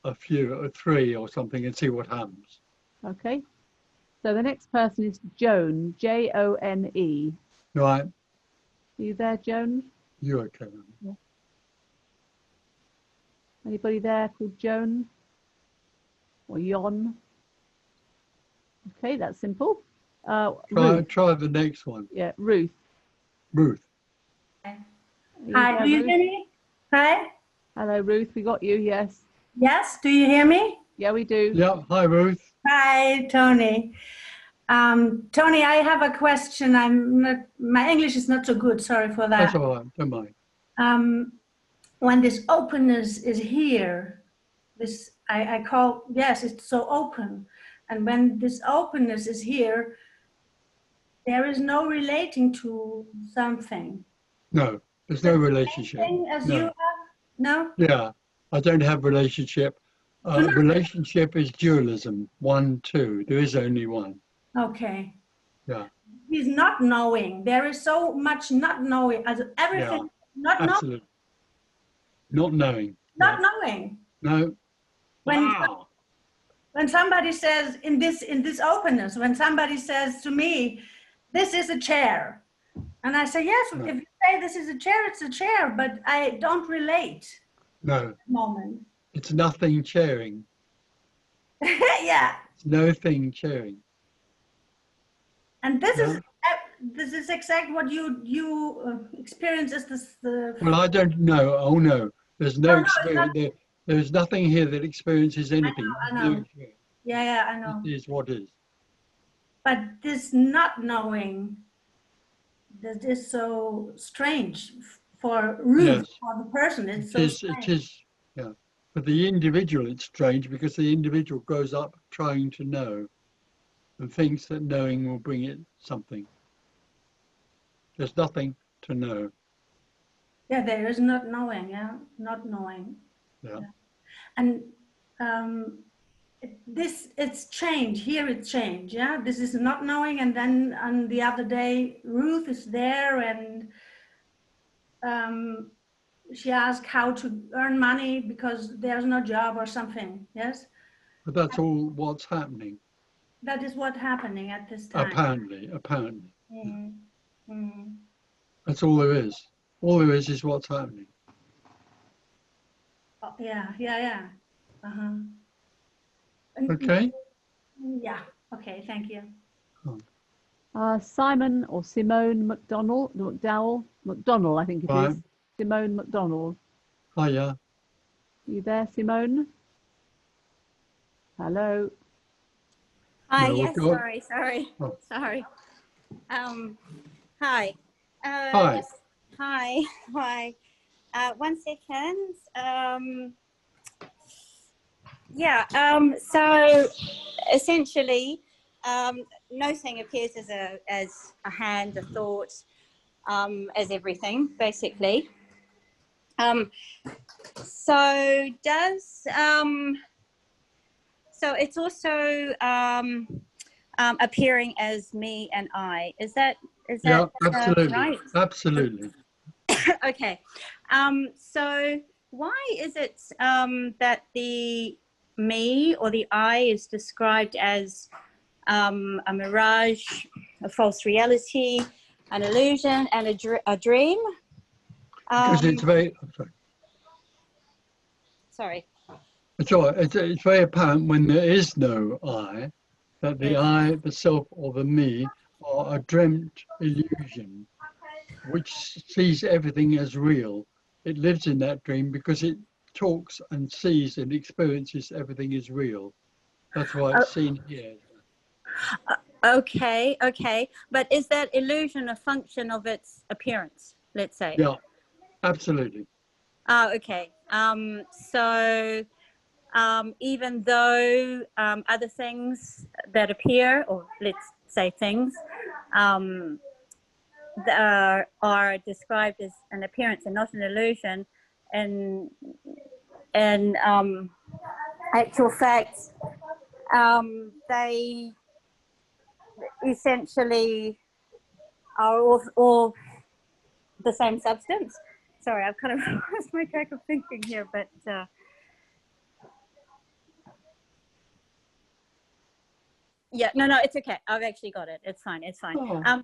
a few, or 3 or something, and see what happens. Okay. So the next person is Joan, Jone. Right. Are you there, Joan? You're okay. Yeah. Anybody there called Joan? Or Yon? Okay, that's simple. Ruth. Try the next one. Yeah, Ruth. Ruth. Hi, do you hear me? Hi. Hello, Ruth. We got you. Yes. Yes. Do you hear me? Yeah, we do. Yeah. Hi, Ruth. Hi, Tony. Tony, I have a question. My English is not so good. Sorry for that. That's all right. Don't mind. When this openness is here, this I call, yes, it's so open. And when this openness is here, there is no relating to something. No, there's no relationship. As No. you have? No? Yeah, I don't have relationship. Relationship is dualism, 1, 2. There is only one. Okay. Yeah. He's not knowing. There is so much not knowing. As everything, not knowing. Absolutely. Not knowing. Not knowing. No. When somebody says in this openness, when somebody says to me, "This is a chair," and I say, "Yes." No. If you say this is a chair, it's a chair, but I don't relate. No. At the moment. It's nothing chairing. Yeah. It's no thing chairing. And this is exactly what you experience. Is this the? Well, I don't know. Oh no, there's no experience. There's nothing here that experiences anything. I know. Yeah, I know. It is what is. But this not knowing, that is so strange for Ruth, for the person. It's so strange. It is, yeah. For the individual, it's strange because the individual grows up trying to know and thinks that knowing will bring it something. There's nothing to know. Yeah, there is not knowing, not knowing. Yeah. And it's change, here it's change, yeah? This is not knowing, and then on the other day, Ruth is there and she asked how to earn money because there's no job or something, yes? But that's all what's happening. That is what's happening at this time. Apparently. Mm. Mm. That's all there is. All there is what's happening. Oh, yeah. Uh-huh. Okay. Yeah, okay, thank you. Simon or Simone McDowell, I think it is. Simone McDonald. Hiya. You there, Simone? Hello. Hi, No, yes, sorry. Oh. Sorry. Hi. Hi. Hi. 1 second. So essentially, no thing appears as a hand, a thought, as everything, basically. So it's also appearing as me and I. Is that absolutely. right? Absolutely. Okay. So why is it that the me or the I is described as a mirage, a false reality, an illusion, and a dream? Because it's very. Sorry. It's all right. It's very apparent when there is no I, that the I, the self, or the me are a dreamt illusion, which sees everything as real. It lives in that dream because it talks and sees and experiences everything is real. That's why it's seen here. Okay. But is that illusion a function of its appearance, let's say? Yeah, absolutely. Okay. So even though other things that appear, or let's say things, that are described as an appearance and not an illusion, and actual fact, they essentially are all the same substance. Sorry, I've kind of lost my track of thinking here, but yeah, no, it's okay. I've actually got it. It's fine. Oh.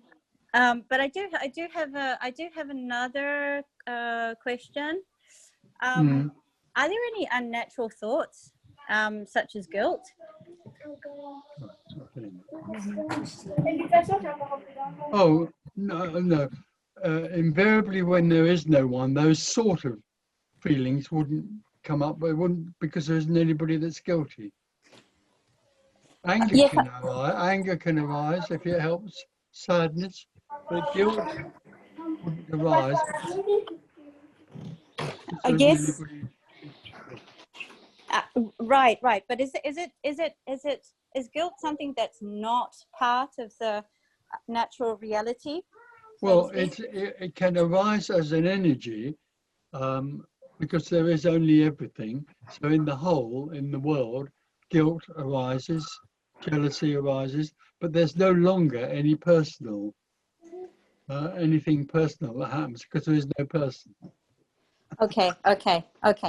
But I do have another question. Are there any unnatural thoughts, such as guilt? thing. Oh, no. Invariably, when there is no one, those sort of feelings wouldn't come up, but it wouldn't, because there isn't anybody that's guilty. Anger can arise if it helps, sadness, but guilt wouldn't arise. I guess. Right. But is guilt something that's not part of the natural reality? Well, it can arise as an energy because there is only everything. So in the whole, in the world, guilt arises, jealousy arises, but there's no longer any personal, anything personal that happens because there is no person. Okay.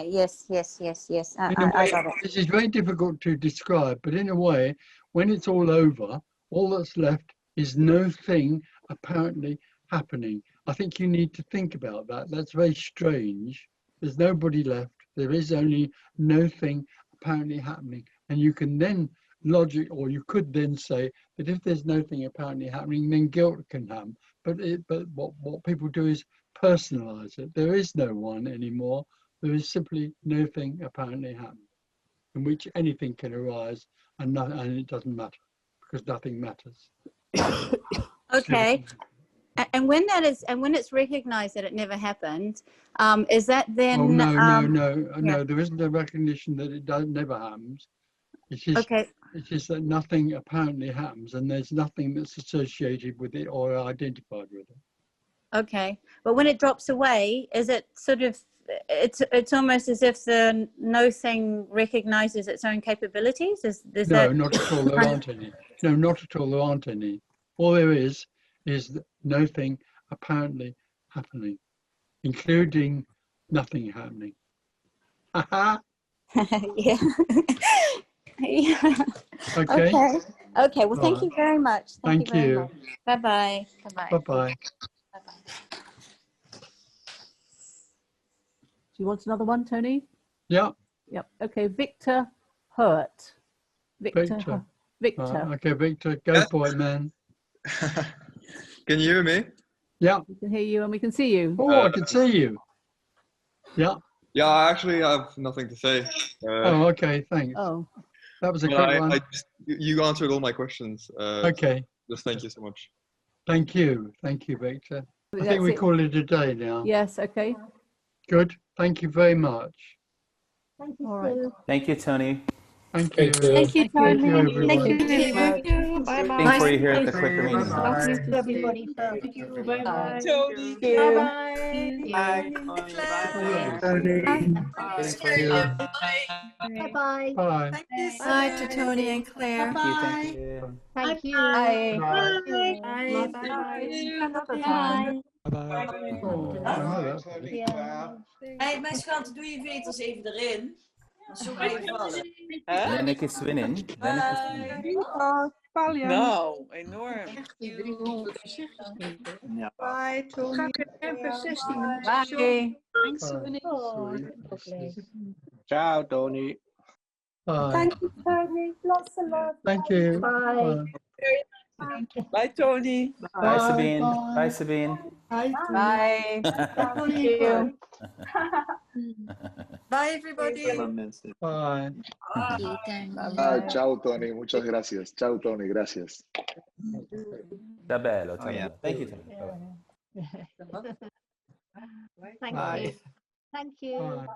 Yes. I got it. This is very difficult to describe, but in a way, when it's all over, all that's left is no thing apparently happening. I think you need to think about that. That's very strange. There's nobody left. There is only no thing apparently happening. And you can then or you could then say that if there's nothing apparently happening, then guilt can happen. But what people do is personalize it. There is no one anymore. There is simply no thing apparently happening, in which anything can arise and it doesn't matter because nothing matters. Okay. And when it's recognized that it never happened, is that then? Oh no. There isn't a recognition that it never happens. It's just that nothing apparently happens, and there's nothing that's associated with it or identified with it. Okay, but when it drops away, is it sort of? It's almost as if the no thing recognizes its own capabilities. Is no, that? Not at all. There aren't any. No, not at all. There aren't any. All there is no thing apparently happening, including nothing happening. Yeah. Yeah. Okay. Okay. Well, thank you very much. Thank you. Bye bye. Bye-bye. Do you want another one, Tony? Yeah. Yep. Okay, Victor Hurt. Victor. Okay, Victor, go for it, man. Can you hear me? Yeah. We can hear you and we can see you. Oh, I can see you. Yeah. Yeah, I actually have nothing to say. Okay, thanks. Oh. That was a quick one. You answered all my questions. Okay. Just thank you so much. Thank you, Victor. I think we call it a day now. Yes, okay. Good. Thank you very much. Thank you. All right. Thank you, Tony. Thank you. Thank you, Tony. Thank you, everyone. Thank you. Bye bye. Waiting for you here at the clicker meeting. Thank you, everybody. Thank you. Bye bye. Tony. Bye Bye. Waiting for you. Bye bye. Bye. Bye to Tony and Claire. Thank you. Thank you. Bye. Bye. Bye. Hey, mijn schat, doe je veters even erin. Dan zoek even vallen. Lenneke is winning. Nou, enorm. Bye, Tony. Bye. Ciao, Tony. Bye. Thank you, Tony. Lots a lot. Thank you. Bye. Bye, Tony. Bye, Sabine. Bye, Sabine. Bye. Thank you. Bye, everybody. Bye. Ciao, Tony. Muchas gracias. Ciao, Tony. Gracias. Da bello. Thank you, Tony. Thank Bye. you. Thank you. Bye.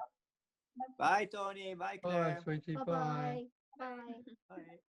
Bye, Tony. Bye, Claire. Bye, sweetie. Bye. Bye. Bye. Bye.